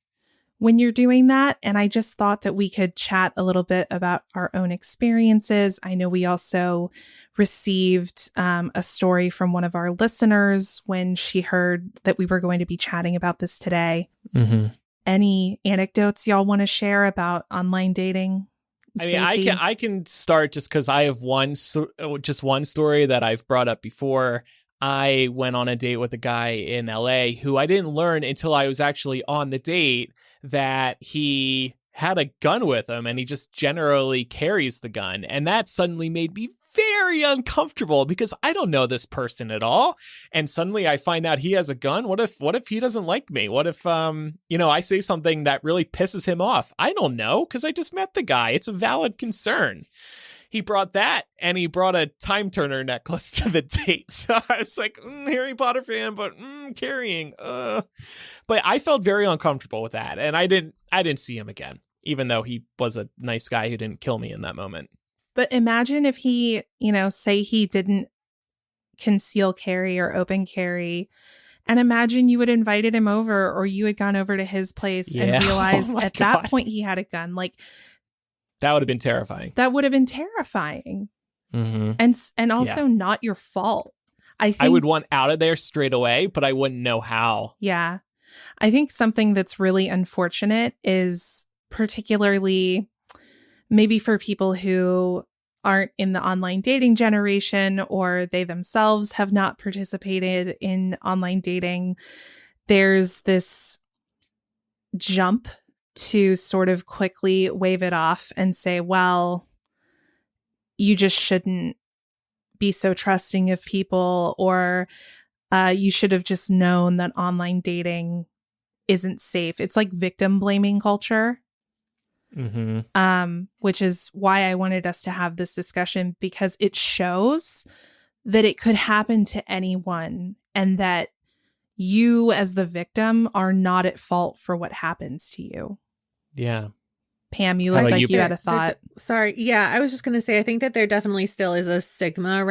when you're doing that. And I just thought that we could chat a little bit about our own experiences. I know we also received a story from one of our listeners when she heard that we were going to be chatting about this today. Any anecdotes y'all want to share about online dating? I mean, I can start just because I have one story that I've brought up before. I went on a date with a guy in LA who I didn't learn until I was actually on the date that he had a gun with him, and he just generally carries the gun. And that suddenly made me very uncomfortable because I don't know this person at all. And suddenly I find out he has a gun. What if he doesn't like me? What if, I say something that really pisses him off? I don't know, because I just met the guy. It's a valid concern. He brought that, and he brought a time turner necklace to the date. So I was like, Harry Potter fan, but carrying. But I felt very uncomfortable with that, and I didn't see him again, even though he was a nice guy who didn't kill me in that moment. But imagine if he, say he didn't conceal carry or open carry, and imagine you had invited him over, or you had gone over to his place and realized that point he had a gun. Like, that would have been terrifying. That would have been terrifying. And also not your fault. I would want out of there straight away, but I wouldn't know how. Yeah. I think something that's really unfortunate is particularly maybe for people who aren't in the online dating generation or they themselves have not participated in online dating. There's this jump to sort of quickly wave it off and say, well, you just shouldn't be so trusting of people, or you should have just known that online dating isn't safe. It's like victim blaming culture. Which is why I wanted us to have this discussion, because it shows that it could happen to anyone and that you as the victim are not at fault for what happens to you. Yeah. Pam, you look like you had a thought. Sorry. Yeah, I was just going to say, I think that there definitely still is a stigma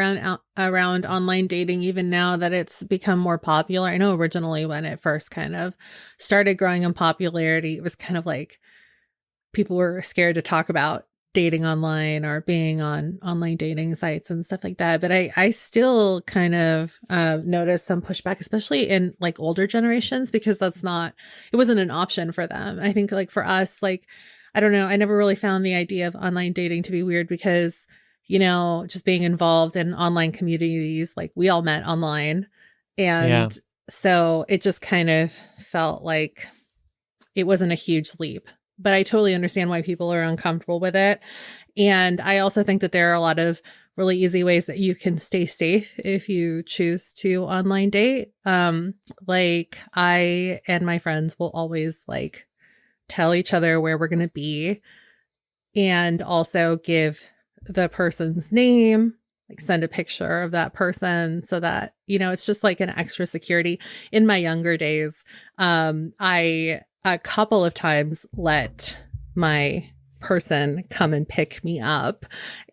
around online dating, even now that it's become more popular. I know originally when it first kind of started growing in popularity, it was kind of like people were scared to talk about dating online or being on online dating sites and stuff like that. But I still kind of notice some pushback, especially in like older generations, because it wasn't an option for them. I think like for us, like, I don't know, I never really found the idea of online dating to be weird because, you know, just being involved in online communities, like we all met online. And so it just kind of felt like it wasn't a huge leap. But I totally understand why people are uncomfortable with it. And I also think that there are a lot of really easy ways that you can stay safe if you choose to online date. Like I and my friends will always like tell each other where we're going to be and also give the person's name, like send a picture of that person so that, you know, it's just like an extra security. In my younger days, I a couple of times let my person come and pick me up.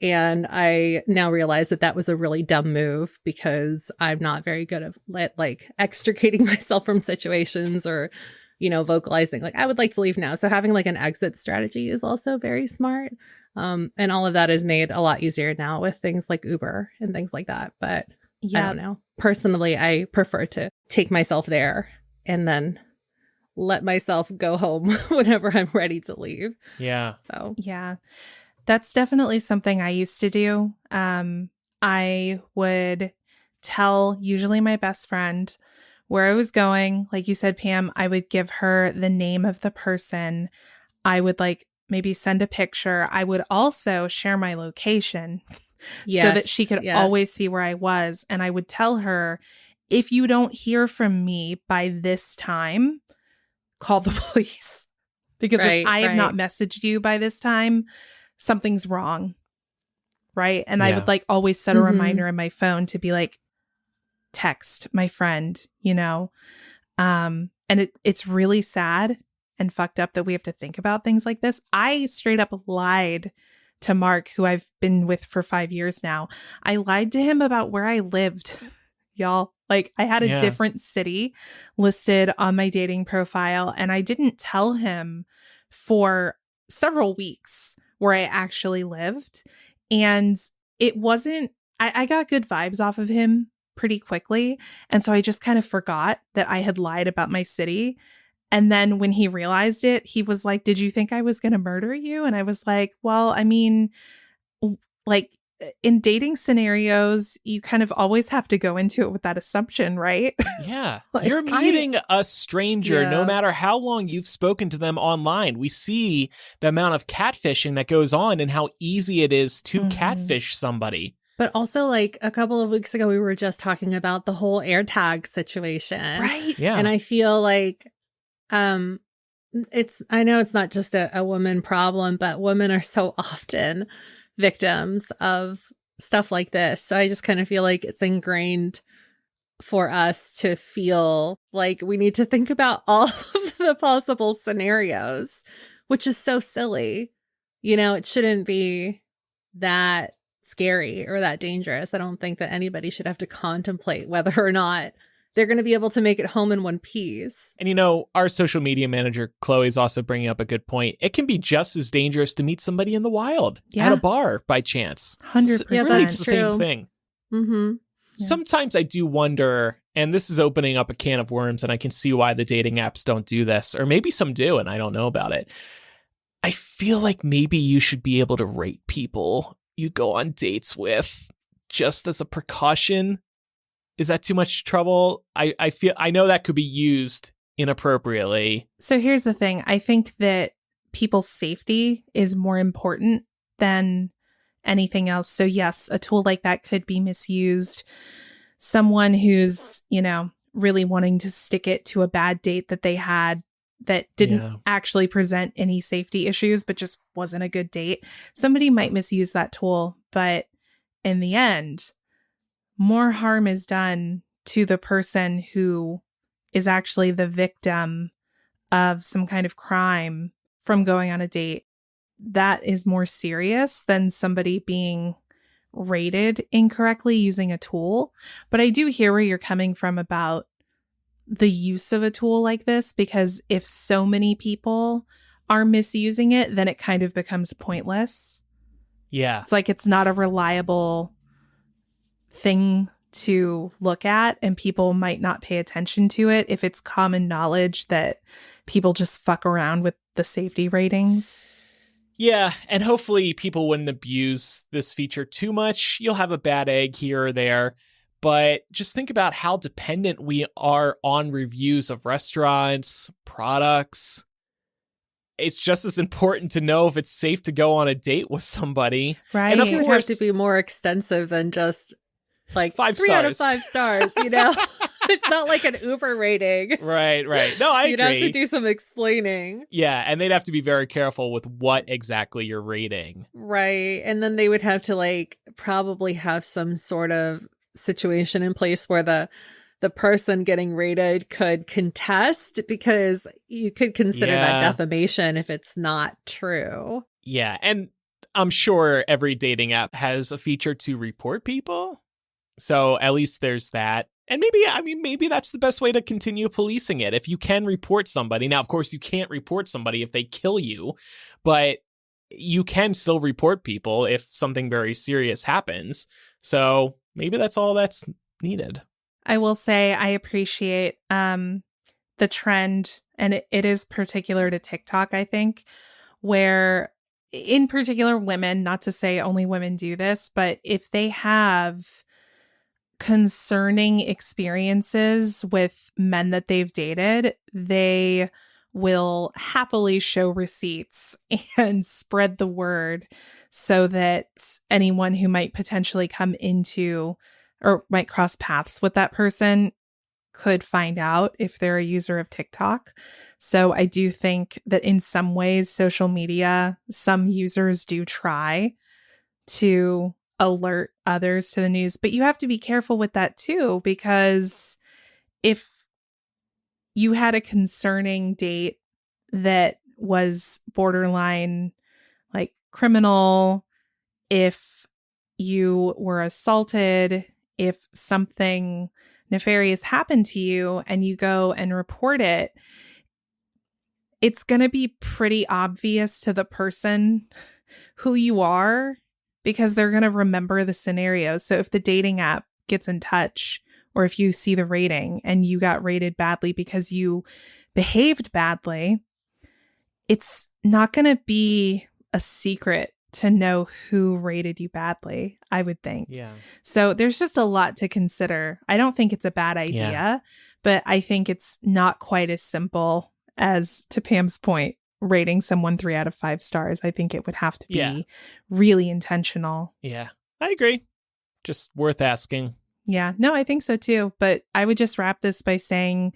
And I now realize that that was a really dumb move because I'm not very good at like extricating myself from situations or, you know, vocalizing like I would like to leave now. So having like an exit strategy is also very smart. And all of that is made a lot easier now with things like Uber and things like that. But I don't know. Personally, I prefer to take myself there and then let myself go home whenever I'm ready to leave. Yeah. So, yeah, that's definitely something I used to do. I would tell usually my best friend where I was going. Like you said, Pam, I would give her the name of the person. I would like maybe send a picture. I would also share my location so that she could always see where I was. And I would tell her, if you don't hear from me by this time, call the police, because if I have not messaged you by this time, something's wrong. Right. And I would like always set a reminder on my phone to be like, text my friend, you know? And it's really sad and fucked up that we have to think about things like this. I straight up lied to Mark, who I've been with for 5 years now. I lied to him about where I lived, y'all. Like I had a different city listed on my dating profile, and I didn't tell him for several weeks where I actually lived. And it wasn't, I got good vibes off of him pretty quickly. And so I just kind of forgot that I had lied about my city. And then when he realized it, he was like, "Did you think I was going to murder you?" And I was like, well, I mean, like, in dating scenarios, you kind of always have to go into it with that assumption, right? Yeah. Like, you're meeting a stranger no matter how long you've spoken to them online. We see the amount of catfishing that goes on and how easy it is to catfish somebody. but also like a couple of weeks ago, we were just talking about the whole AirTag situation. Right. Yeah. And I feel like, I know it's not just a woman problem, but women are so often victims of stuff like this. So I just kind of feel like it's ingrained for us to feel like we need to think about all of the possible scenarios, which is so silly. You know, it shouldn't be that scary or that dangerous. I don't think that anybody should have to contemplate whether or not they're going to be able to make it home in one piece. And, you know, our social media manager, Chloe, is also bringing up a good point. It can be just as dangerous to meet somebody in the wild at a bar by chance. 100%. Yeah, really, that's it's the same true. thing. Mm-hmm. Sometimes I do wonder, And this is opening up a can of worms, and I can see why the dating apps don't do this. Or maybe some do, and I don't know about it. I feel like maybe you should be able to rate people you go on dates with just as a precaution. Is that too much trouble? I know that could be used inappropriately. So here's the thing. I think that people's safety is more important than anything else. So yes, a tool like that could be misused. Someone who's, really wanting to stick it to a bad date that they had that didn't actually present any safety issues, but just wasn't a good date. Somebody might misuse that tool, but in the end, more harm is done to the person who is actually the victim of some kind of crime from going on a date. That is more serious than somebody being rated incorrectly using a tool. But I do hear where you're coming from about the use of a tool like this, because if so many people are misusing it, then it kind of becomes pointless. Yeah. It's like it's not a reliable thing to look at, and people might not pay attention to it if it's common knowledge that people just fuck around with the safety ratings. Yeah, and hopefully people wouldn't abuse this feature too much. You'll have a bad egg here or there, but just think about how dependent we are on reviews of restaurants, products. It's just as important to know if it's safe to go on a date with somebody. Right. And of It would course, have to be more extensive than just like 5 3 out of stars. 5 stars, It's not like an Uber rating. Right. No, I You'd agree. have to do some explaining. Yeah, and they'd have to be very careful with what exactly you're rating. Right. And then they would have to probably have some sort of situation in place where the person getting rated could contest, because you could consider that defamation if it's not true. Yeah, and I'm sure every dating app has a feature to report people. So at least there's that. And maybe that's the best way to continue policing it. If you can report somebody. Now, of course, you can't report somebody if they kill you, but you can still report people if something very serious happens. So maybe that's all that's needed. I will say I appreciate the trend, and it is particular to TikTok, I think, where in particular women, not to say only women do this, but if they have concerning experiences with men that they've dated, they will happily show receipts and spread the word so that anyone who might potentially come into or might cross paths with that person could find out if they're a user of TikTok. So I do think that in some ways, social media, some users do try to alert others to the news, but you have to be careful with that too, because if you had a concerning date that was borderline criminal, if you were assaulted, if something nefarious happened to you and you go and report it, it's going to be pretty obvious to the person who you are, because they're going to remember the scenario. So if the dating app gets in touch, or if you see the rating and you got rated badly because you behaved badly, it's not going to be a secret to know who rated you badly, I would think. Yeah. So there's just a lot to consider. I don't think it's a bad idea, but I think it's not quite as simple as, to Pam's point, rating someone 3 out of 5 stars. I think it would have to be really intentional. Yeah, I agree. Just worth asking. Yeah, no, I think so too. But I would just wrap this by saying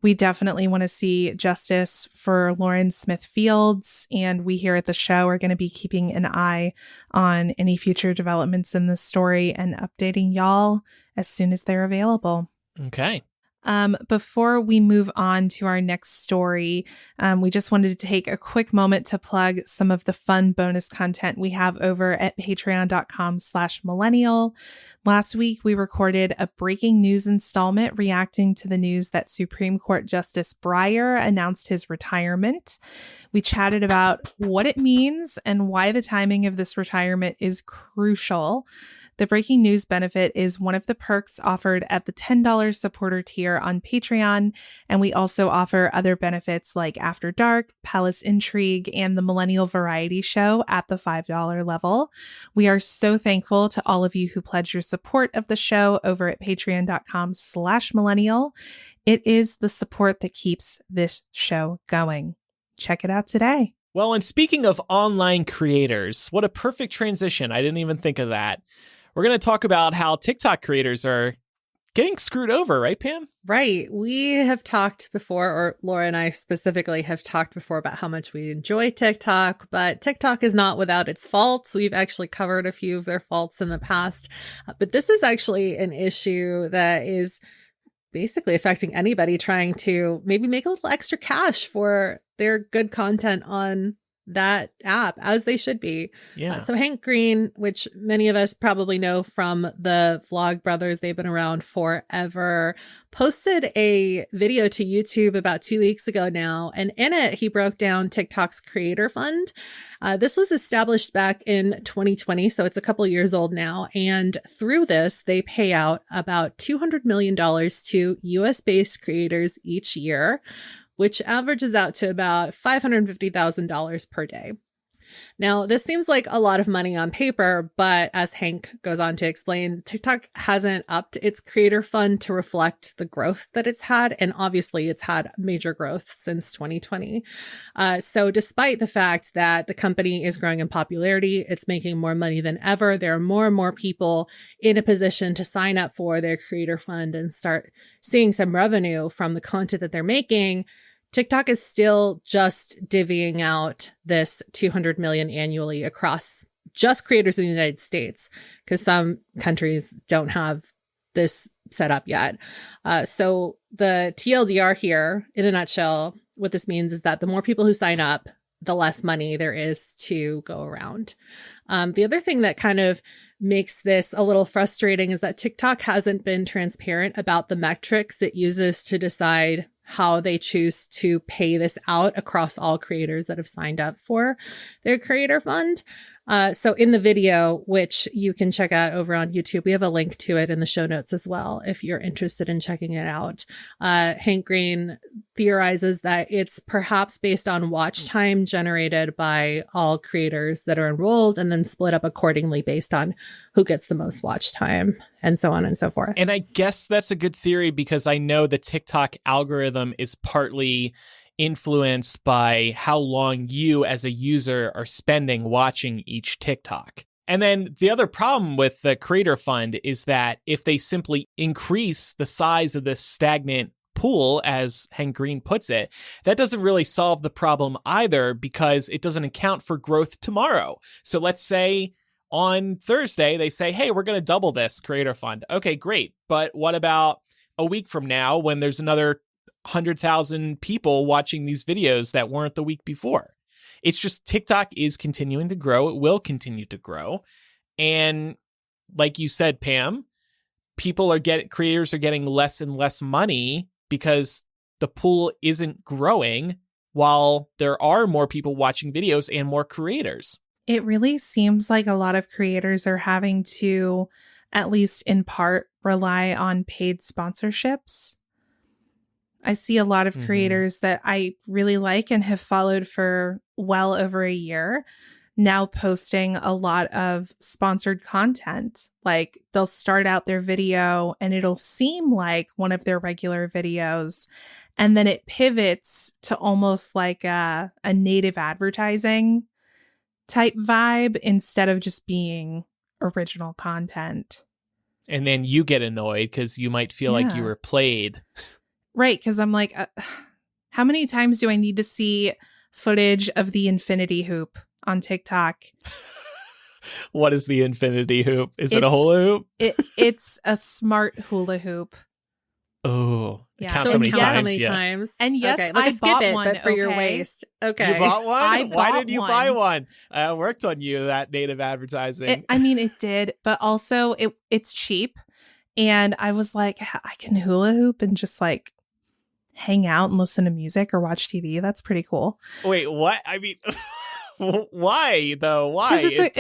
we definitely want to see justice for Lauren Smith Fields. And we here at the show are going to be keeping an eye on any future developments in this story and updating y'all as soon as they're available. Okay. Before we move on to our next story, we just wanted to take a quick moment to plug some of the fun bonus content we have over at patreon.com/millennial. Last week, we recorded a breaking news installment reacting to the news that Supreme Court Justice Breyer announced his retirement. We chatted about what it means and why the timing of this retirement is crucial. The breaking news benefit is one of the perks offered at the $10 supporter tier on Patreon, and we also offer other benefits like After Dark, Palace Intrigue, and the Millennial Variety Show at the $5 level. We are so thankful to all of you who pledge your support of the show over at patreon.com/millennial. It is the support that keeps this show going. Check it out today. Well, and speaking of online creators, what a perfect transition. I didn't even think of that. We're going to talk about how TikTok creators are getting screwed over, right, Pam? Right. We have talked before, or Laura and I specifically have talked before about how much we enjoy TikTok, but TikTok is not without its faults. We've actually covered a few of their faults in the past, but this is actually an issue that is basically affecting anybody trying to maybe make a little extra cash for their good content on that app, as they should be. Yeah. So Hank Green, which many of us probably know from the Vlog Brothers, they've been around forever, posted a video to YouTube about 2 weeks ago now. And in it, he broke down TikTok's creator fund. This was established back in 2020, so it's a couple years old now. And through this, they pay out about $200 million to US-based creators each year, which averages out to about $550,000 per day. Now, this seems like a lot of money on paper, but as Hank goes on to explain, TikTok hasn't upped its creator fund to reflect the growth that it's had. And obviously, it's had major growth since 2020. So despite the fact that the company is growing in popularity, it's making more money than ever. There are more and more people in a position to sign up for their creator fund and start seeing some revenue from the content that they're making. TikTok is still just divvying out this $200 million annually across just creators in the United States, because some countries don't have this set up yet. So the TLDR here, in a nutshell, what this means is that the more people who sign up, the less money there is to go around. The other thing that kind of makes this a little frustrating is that TikTok hasn't been transparent about the metrics it uses to decide how they choose to pay this out across all creators that have signed up for their creator fund. So in the video, which you can check out over on YouTube, we have a link to it in the show notes as well, if you're interested in checking it out. Hank Green theorizes that it's perhaps based on watch time generated by all creators that are enrolled and then split up accordingly based on who gets the most watch time and so on and so forth. And I guess that's a good theory because I know the TikTok algorithm is partly influenced by how long you as a user are spending watching each TikTok. And then the other problem with the creator fund is that if they simply increase the size of this stagnant pool, as Hank Green puts it, that doesn't really solve the problem either because it doesn't account for growth tomorrow. So let's say on Thursday, they say, hey, we're going to double this creator fund. Okay, great. But what about a week from now when there's another 100,000 people watching these videos that weren't the week before? It's just TikTok is continuing to grow. It will continue to grow. And like you said, Pam, creators are getting less and less money because the pool isn't growing while there are more people watching videos and more creators. It really seems like a lot of creators are having to, at least in part, rely on paid sponsorships. I see a lot of creators that I really like and have followed for well over a year now posting a lot of sponsored content. Like they'll start out their video and it'll seem like one of their regular videos, and then it pivots to almost like a native advertising type vibe instead of just being original content. And then you get annoyed because you might feel like you were played. Right, because I'm like, how many times do I need to see footage of the infinity hoop on TikTok? What is the infinity hoop? Is it a hula hoop? It's a smart hula hoop. Oh, Yeah. Count So so many count how times. many yeah. times. And yes, okay. Like I a skip bought it, one, but for your okay? waist. Okay. You bought one? I Why bought did you buy one. one? I worked on you, that native advertising. It did, but also it's cheap. And I was like, I can hula hoop and just like hang out and listen to music or watch TV. That's pretty cool. Wait, what? I mean, why though? Why? Because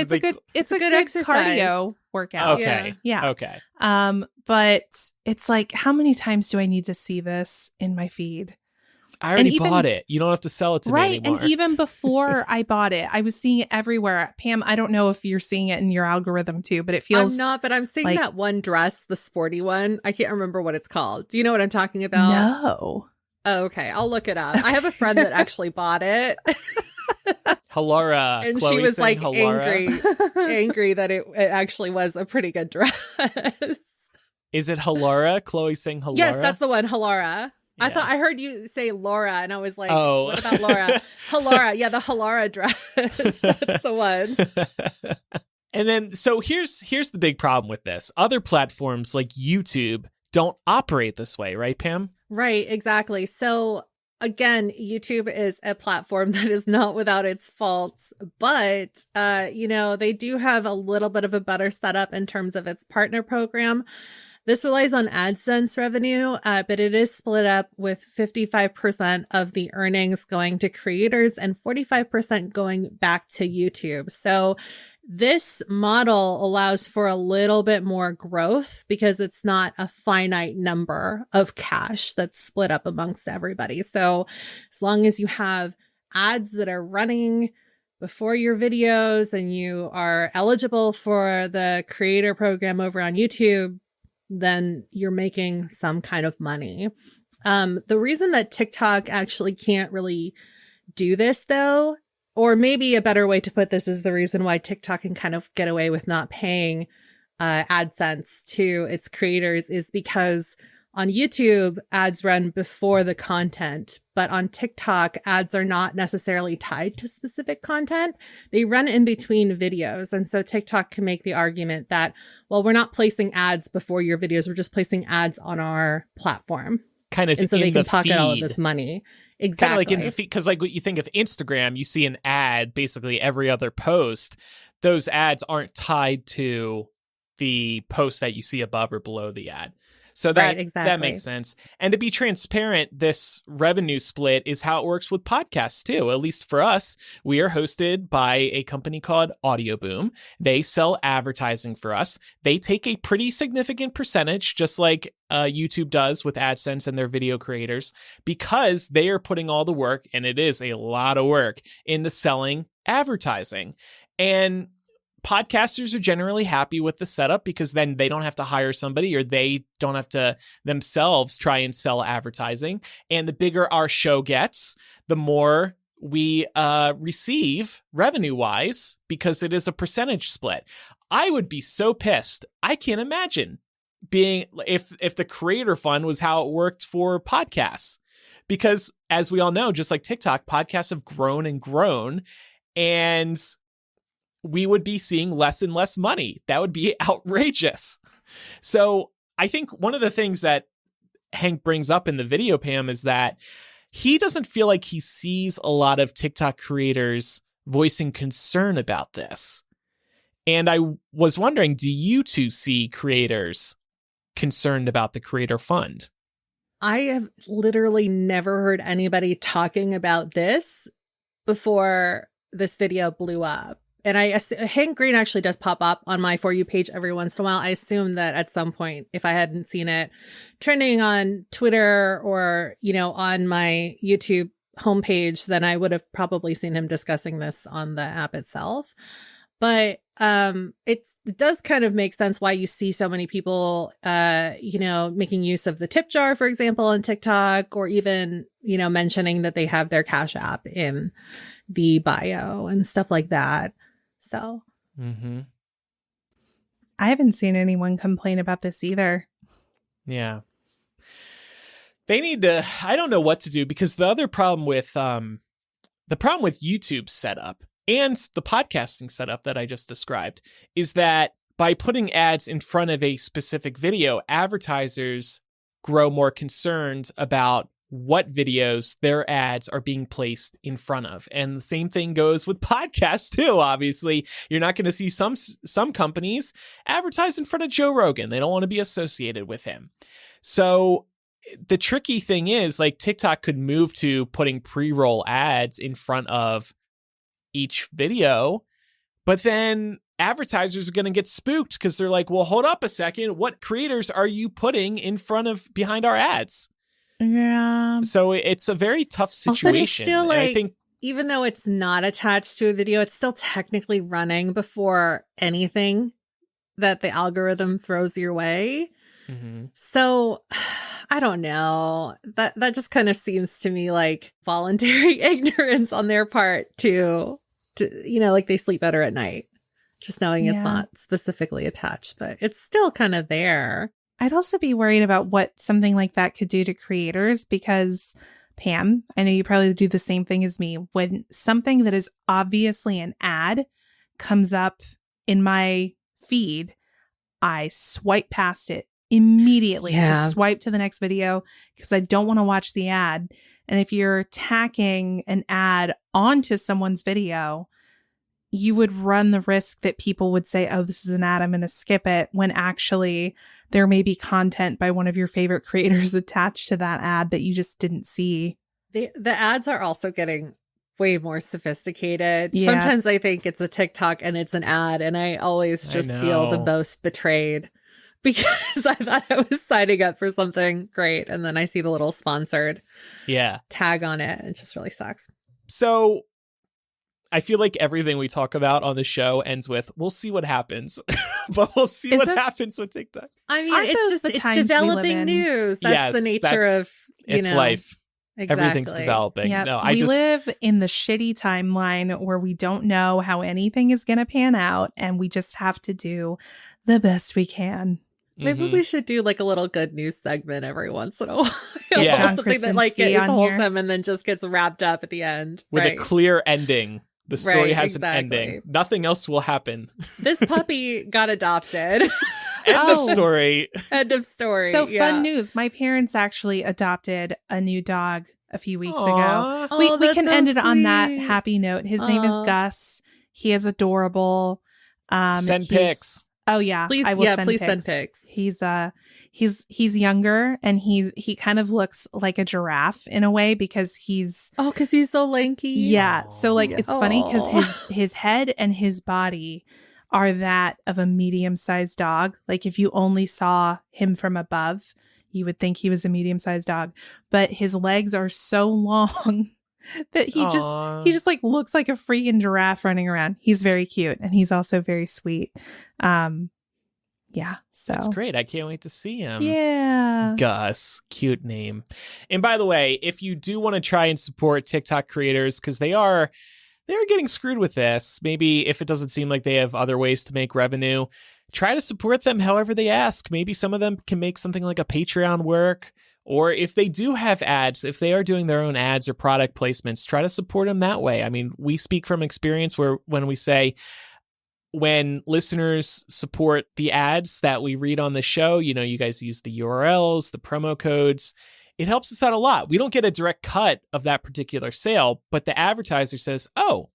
it's a good exercise. cardio workout. Okay. Yeah. Okay. But it's like, how many times do I need to see this in my feed? I already even- bought it. You don't have to sell it to me Right. anymore. And even before I bought it, I was seeing it everywhere. Pam, I don't know if you're seeing it in your algorithm too, but it feels I'm not, but I'm seeing like- that one dress, the sporty one. I can't remember what it's called. Do you know what I'm talking about? No. Oh, okay. I'll look it up. I have a friend that actually bought it. Halara. And Chloe she was saying like Halara. angry that it actually was a pretty good dress. Is it Halara? Chloe saying Halara? Yes, that's the one, Halara. I Yeah. thought I heard you say Laura, and I was like, Oh. what about Laura? Halara, yeah, the Halara dress. That's the one. And then, so here's the big problem with this. Other platforms like YouTube don't operate this way, right, Pam? Right, exactly. So again, YouTube is a platform that is not without its faults, but they do have a little bit of a better setup in terms of its partner program. This relies on AdSense revenue, but it is split up with 55% of the earnings going to creators and 45% going back to YouTube. So this model allows for a little bit more growth because it's not a finite number of cash that's split up amongst everybody. So as long as you have ads that are running before your videos and you are eligible for the creator program over on YouTube, then you're making some kind of money. The reason that TikTok actually can't really do this though, or maybe a better way to put this is the reason why TikTok can kind of get away with not paying AdSense to its creators is because on YouTube, ads run before the content, but on TikTok, ads are not necessarily tied to specific content. They run in between videos. And so TikTok can make the argument that, well, we're not placing ads before your videos. We're just placing ads on our platform. Kind of And so in they can the pocket all of feed. this money. Exactly. Kind of like in the feed, because like what you think of Instagram, you see an ad basically every other post. Those ads aren't tied to the post that you see above or below the ad. So that, Right, exactly. that makes sense. And to be transparent, this revenue split is how it works with podcasts too. At least for us, we are hosted by a company called Audio Boom. They sell advertising for us. They take a pretty significant percentage, just like YouTube does with AdSense and their video creators, because they are putting all the work, and it is a lot of work, into selling advertising. And podcasters are generally happy with the setup because then they don't have to hire somebody, or they don't have to themselves try and sell advertising. And the bigger our show gets, the more we receive revenue wise, because it is a percentage split. I would be so pissed. I can't imagine being if the creator fund was how it worked for podcasts, because as we all know, just like TikTok, podcasts have grown and grown, and we would be seeing less and less money. That would be outrageous. So I think one of the things that Hank brings up in the video, Pam, is that he doesn't feel like he sees a lot of TikTok creators voicing concern about this. And I was wondering, do you two see creators concerned about the creator fund? I have literally never heard anybody talking about this before this video blew up. And Hank Green actually does pop up on my For You page every once in a while. I assume that at some point, if I hadn't seen it trending on Twitter or, on my YouTube homepage, then I would have probably seen him discussing this on the app itself. But it does kind of make sense why you see so many people, making use of the tip jar, for example, on TikTok, or even, mentioning that they have their Cash App in the bio and stuff like that. So I haven't seen anyone complain about this either. Yeah. They need to, I don't know what to do, because the other problem with YouTube's setup and the podcasting setup that I just described is that by putting ads in front of a specific video, advertisers grow more concerned about what videos their ads are being placed in front of. And the same thing goes with podcasts too. Obviously, you're not going to see some companies advertise in front of Joe Rogan. They don't want to be associated with him. So the tricky thing is, like, TikTok could move to putting pre-roll ads in front of each video, but then advertisers are going to get spooked because they're like, well, hold up a second. What creators are you putting in front of behind our ads? Yeah. So it's a very tough situation. Also, just still, like, I think, even though it's not attached to a video, it's still technically running before anything that the algorithm throws your way. mm-hmm. So I don't know. That just kind of seems to me like voluntary ignorance on their part to like they sleep better at night, just knowing it's not specifically attached, but it's still kind of there. I'd also be worried about what something like that could do to creators because, Pam, I know you probably do the same thing as me. When something that is obviously an ad comes up in my feed, I swipe past it immediately. Just swipe to the next video because I don't want to watch the ad. And if you're tacking an ad onto someone's video, you would run the risk that people would say, oh, this is an ad, I'm going to skip it, when actually there may be content by one of your favorite creators attached to that ad that you just didn't see. The ads are also getting way more sophisticated. Yeah. Sometimes I think it's a TikTok and it's an ad, and I always just feel the most betrayed because I thought I was signing up for something great, and then I see the little sponsored tag on it, and it just really sucks. So I feel like everything we talk about on the show ends with, we'll see what happens. But we'll see what happens with TikTok. I mean, it's developing news. That's the nature of, it's life. Exactly. Everything's developing. Yep. No, we live in the shitty timeline where we don't know how anything is going to pan out, and we just have to do the best we can. Maybe we should do like a little good news segment every once in a while. Yeah. Something that like is wholesome and then just gets wrapped up at the end. With a clear ending. The story has an ending. Nothing else will happen. This puppy got adopted. End of story. End of story. So fun news. My parents actually adopted a new dog a few weeks Aww. ago. We can end it on that happy note. His name is Gus. He is adorable. Send pics. Oh yeah, please. I will send please pics. Send pics. He's younger, and he kind of looks like a giraffe in a way because he's so lanky. Yeah, so like it's funny because his head and his body are that of a medium-sized dog. Like if you only saw him from above, you would think he was a medium-sized dog, but his legs are so long that he just like looks like a freaking giraffe running around. He's very cute, and he's also very sweet. So that's great. I can't wait to see him. Yeah. Gus, cute name. And by the way, if you do want to try and support TikTok creators, because they're getting screwed with this, maybe if it doesn't seem like they have other ways to make revenue, try to support them however they ask. Maybe some of them can make something like a Patreon work. Or if they do have ads, if they are doing their own ads or product placements, try to support them that way. I mean, we speak from experience when we say when listeners support the ads that we read on the show, you guys use the URLs, the promo codes. It helps us out a lot. We don't get a direct cut of that particular sale, but the advertiser says, oh,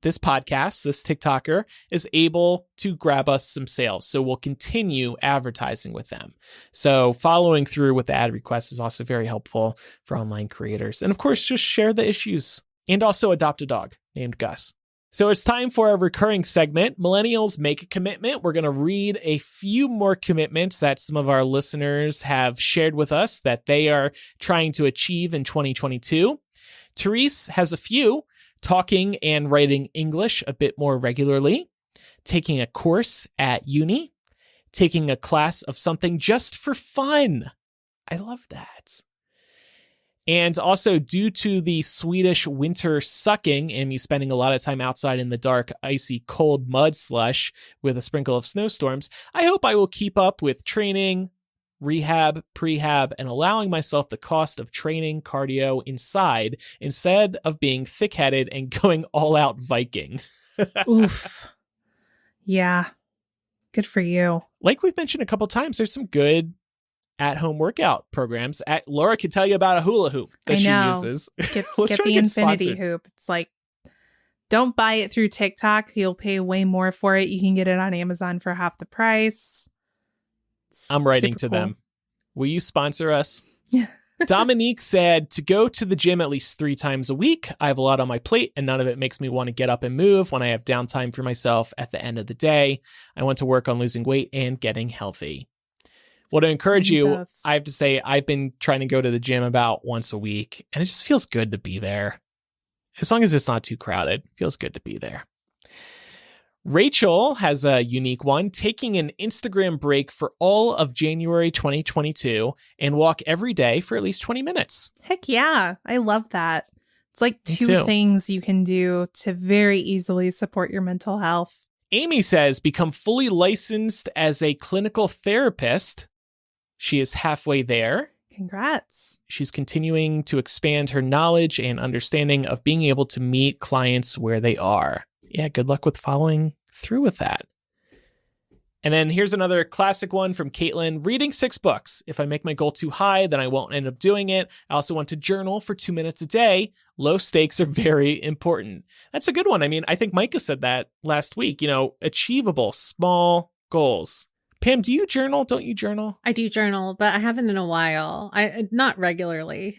this podcast, this TikToker is able to grab us some sales. So we'll continue advertising with them. So following through with the ad request is also very helpful for online creators. And of course, just share the issues and also adopt a dog named Gus. So it's time for our recurring segment, Millennials Make a Commitment. We're going to read a few more commitments that some of our listeners have shared with us that they are trying to achieve in 2022. Therese has a few: talking and writing English a bit more regularly, taking a course at uni, taking a class of something just for fun. I love that. And also, due to the Swedish winter sucking and me spending a lot of time outside in the dark, icy, cold mud slush with a sprinkle of snowstorms, I hope I will keep up with training, rehab, prehab, and allowing myself the cost of training cardio inside instead of being thick-headed and going all out Viking. Oof. Yeah. Good for you. Like we've mentioned a couple times, there's some good at-home workout programs. Laura could tell you about a hula hoop that she uses. Get Let's try to the get infinity sponsored. hoop. It's like, don't buy it through TikTok. You'll pay way more for it. You can get it on Amazon for half the price. I'm writing super to cool. them. Will you sponsor us? Yeah. Dominique said, to go to the gym at least 3 times a week. I have a lot on my plate and none of it makes me want to get up and move when I have downtime for myself at the end of the day. I want to work on losing weight and getting healthy. Well, to encourage you, Both. I have to say I've been trying to go to the gym about once a week and it just feels good to be there. As long as it's not too crowded, it feels good to be there. Rachel has a unique one, taking an Instagram break for all of January 2022 and walk every day for at least 20 minutes. Heck yeah. I love that. It's like Me 2 too. things you can do to very easily support your mental health. Amy says, become fully licensed as a clinical therapist. She is halfway there. Congrats. She's continuing to expand her knowledge and understanding of being able to meet clients where they are. Yeah, good luck with following through with that. And then here's another classic one from Caitlin. Reading 6 books. If I make my goal too high, then I won't end up doing it. I also want to journal for 2 minutes a day. Low stakes are very important. That's a good one. I mean, I think Micah said that last week. Achievable, small goals. Pam, do you journal? Don't you journal? I do journal, but I haven't in a while. Not regularly,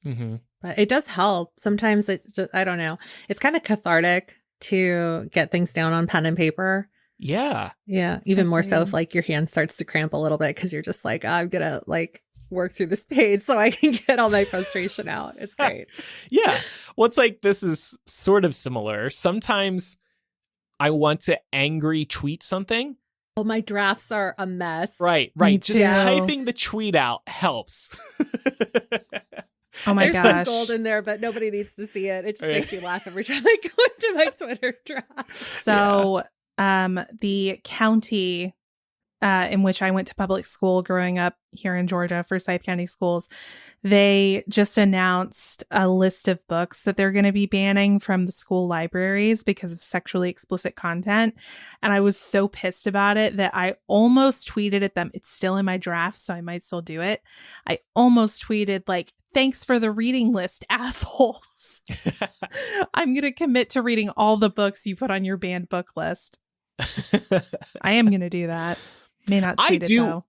Mm-hmm. but it does help. Sometimes I don't know. It's kind of cathartic to get things down on pen and paper. Yeah. Yeah. Even more so Agreed. if like your hand starts to cramp a little bit because you're just like, I'm going to like work through this page so I can get all my frustration out. It's great. Yeah. Well, it's like this is sort of similar. Sometimes I want to angry tweet something. Oh, my drafts are a mess. Right. Me Just too. typing the tweet out helps. Oh my There's gosh. some gold in there, but nobody needs to see it. It just Right. makes me laugh every time I go into my Twitter draft. So, the county in which I went to public school growing up here in Georgia, Forsyth County Schools, they just announced a list of books that they're going to be banning from the school libraries because of sexually explicit content. And I was so pissed about it that I almost tweeted at them. It's still in my draft, so I might still do it. I almost tweeted like, thanks for the reading list, assholes. I'm going to commit to reading all the books you put on your banned book list. I am going to do that. May not I tweet do- it though.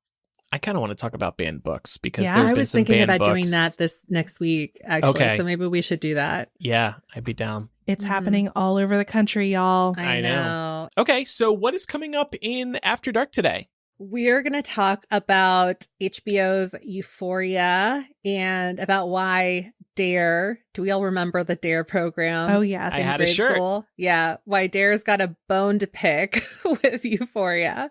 I kind of want to talk about banned books because Yeah, there have I been was some thinking banned about books. doing that this next week, actually. Okay. So maybe we should do that. Yeah, I'd be down. It's Mhm. happening all over the country, y'all. I know. Okay, so what is coming up in After Dark today? We're going to talk about HBO's Euphoria and about why Dare. Do we all remember the Dare program? Oh, yes. I in had a grade shirt. school? Yeah. Why Dare's got a bone to pick with Euphoria.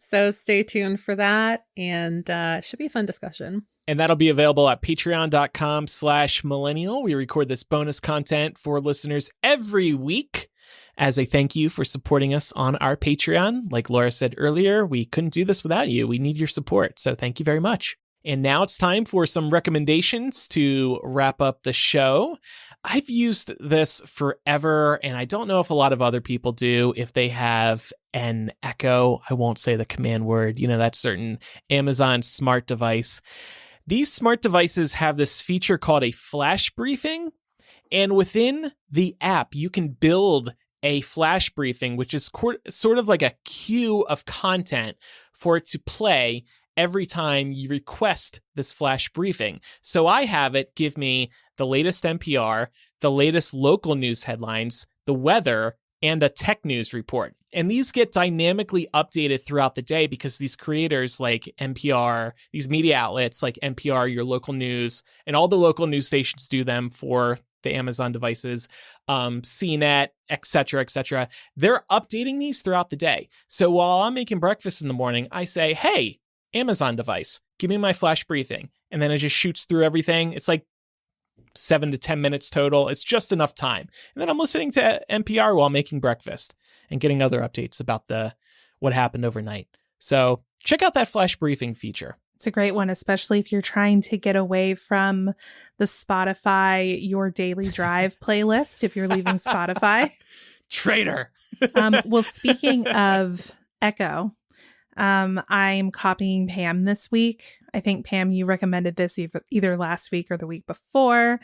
So stay tuned for that. And it should be a fun discussion. And that'll be available at patreon.com/millennial. We record this bonus content for listeners every week as a thank you for supporting us on our Patreon. Like Laura said earlier, we couldn't do this without you. We need your support. So thank you very much. And now it's time for some recommendations to wrap up the show. I've used this forever, and I don't know if a lot of other people do. If they have an Echo, I won't say the command word, that certain Amazon smart device. These smart devices have this feature called a flash briefing. And within the app, you can build a flash briefing, which is sort of like a queue of content for it to play every time you request this flash briefing. So I have it give me the latest NPR, the latest local news headlines, the weather, and a tech news report. And these get dynamically updated throughout the day because these creators like NPR, these media outlets like NPR, your local news, and all the local news stations do them for the Amazon devices, CNET, et cetera, they're updating these throughout the day. So while I'm making breakfast in the morning, I say, hey, Amazon device, give me my flash briefing. And then it just shoots through everything. It's like 7 to 10 minutes total. It's just enough time. And then I'm listening to NPR while making breakfast and getting other updates about what happened overnight. So check out that flash briefing feature. It's a great one, especially if you're trying to get away from the Spotify Your Daily Drive playlist, if you're leaving Spotify. Traitor. Well, speaking of Echo, I'm copying Pam this week. I think, Pam, you recommended this either last week or the week before.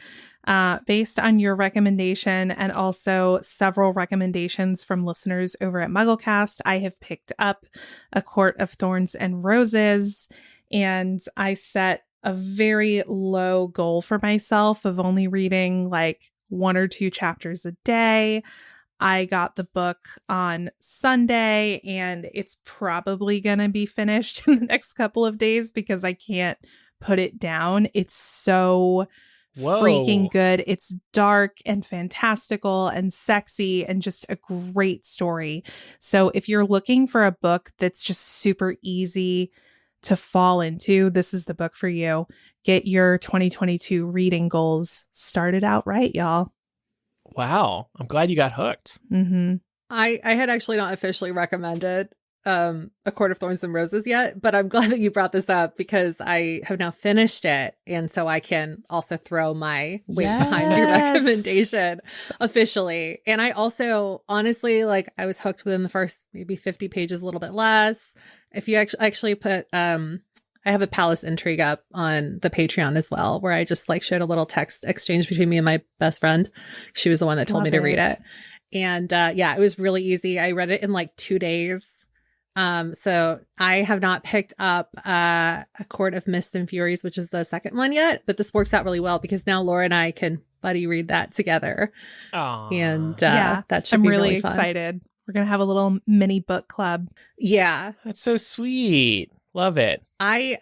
Based on your recommendation and also several recommendations from listeners over at MuggleCast, I have picked up A Court of Thorns and Roses, and I set a very low goal for myself of only reading like 1 or 2 chapters a day. I got the book on Sunday, and it's probably going to be finished in the next couple of days because I can't put it down. It's so freaking good. It's dark and fantastical and sexy and just a great story. So if you're looking for a book that's just super easy to fall into, this is the book for you. Get your 2022 reading goals started out right, y'all. Wow. I'm glad you got hooked. Mm-hmm. I had actually not officially recommended A Court of Thorns and Roses yet, but I'm glad that you brought this up because I have now finished it. And so I can also throw my weight behind your recommendation officially. And I also, honestly, like I was hooked within the first maybe 50 pages, a little bit less. If you actually put, I have a Palace Intrigue up on the Patreon as well, where I just like showed a little text exchange between me and my best friend. She was the one that told me to read it. And yeah, it was really easy. I read it in like 2 days. So I have not picked up A Court of Mist and Furies, which is the second one yet, but this works out really well because now Laura and I can buddy read that together. Aww. And that should I'm be really fun. excited. We're going to have a little mini book club. Yeah. That's so sweet. Love it. I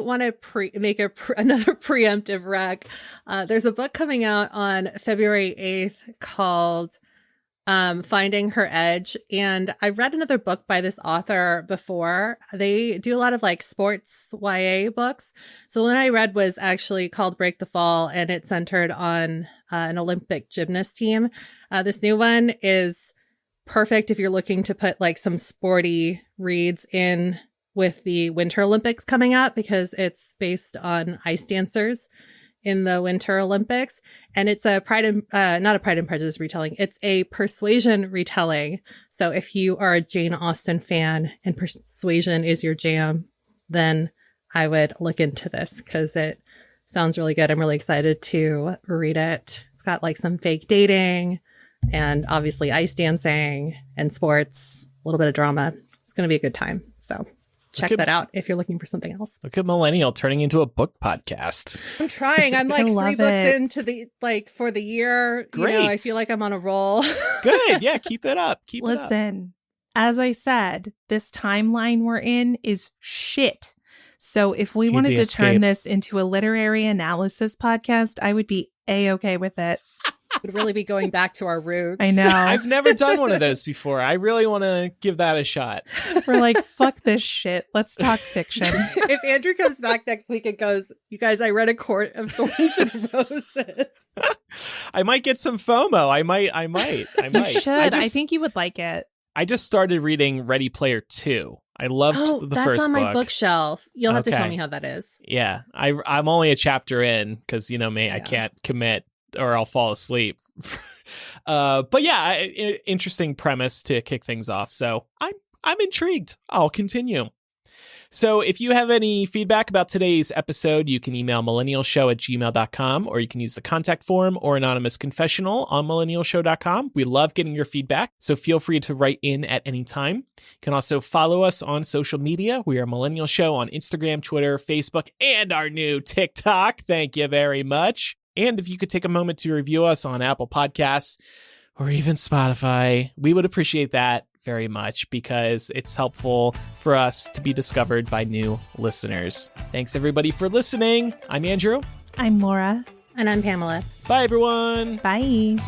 want to make another preemptive rec. There's a book coming out on February 8th called Finding Her Edge. And I read another book by this author before. They do a lot of like sports YA books. So the one I read was actually called Break the Fall, and it's centered on an Olympic gymnast team. This new one is perfect if you're looking to put like some sporty reads in with the Winter Olympics coming up, because it's based on ice dancers in the Winter Olympics. And it's a not a Pride and Prejudice retelling. It's a Persuasion retelling. So if you are a Jane Austen fan and Persuasion is your jam, then I would look into this because it sounds really good. I'm really excited to read it. It's got like some fake dating and obviously ice dancing and sports, a little bit of drama. It's going to be a good time. So check that out if you're looking for something else. Look at Millennial turning into a book podcast. I'm trying. I'm like 3 books into the for the year. Great. You know, I feel like I'm on a roll. Good. Yeah, keep it up. Listen, as I said, this timeline we're in is shit. So if we wanted to turn this into a literary analysis podcast, I would be A-okay with it. Would really be going back to our roots. I know. I've never done one of those before. I really want to give that a shot. We're like, fuck this shit. Let's talk fiction. If Andrew comes back next week and goes, you guys, I read A Court of Thorns and Roses. I might get some FOMO. I might. You should. I think you would like it. I just started reading Ready Player 2. I loved the first book. That's on my bookshelf. You'll have to tell me how that is. Yeah. I'm only a chapter in because, you know me, I can't commit or I'll fall asleep. But yeah, interesting premise to kick things off. So I'm intrigued. I'll continue. So if you have any feedback about today's episode, you can email millennialshow@gmail.com, or you can use the contact form or anonymous confessional on millennialshow.com. We love getting your feedback, so feel free to write in at any time. You can also follow us on social media. We are Millennial Show on Instagram, Twitter, Facebook, and our new TikTok. Thank you very much. And if you could take a moment to review us on Apple Podcasts or even Spotify, we would appreciate that very much because it's helpful for us to be discovered by new listeners. Thanks, everybody, for listening. I'm Andrew. I'm Laura. And I'm Pamela. Bye, everyone. Bye.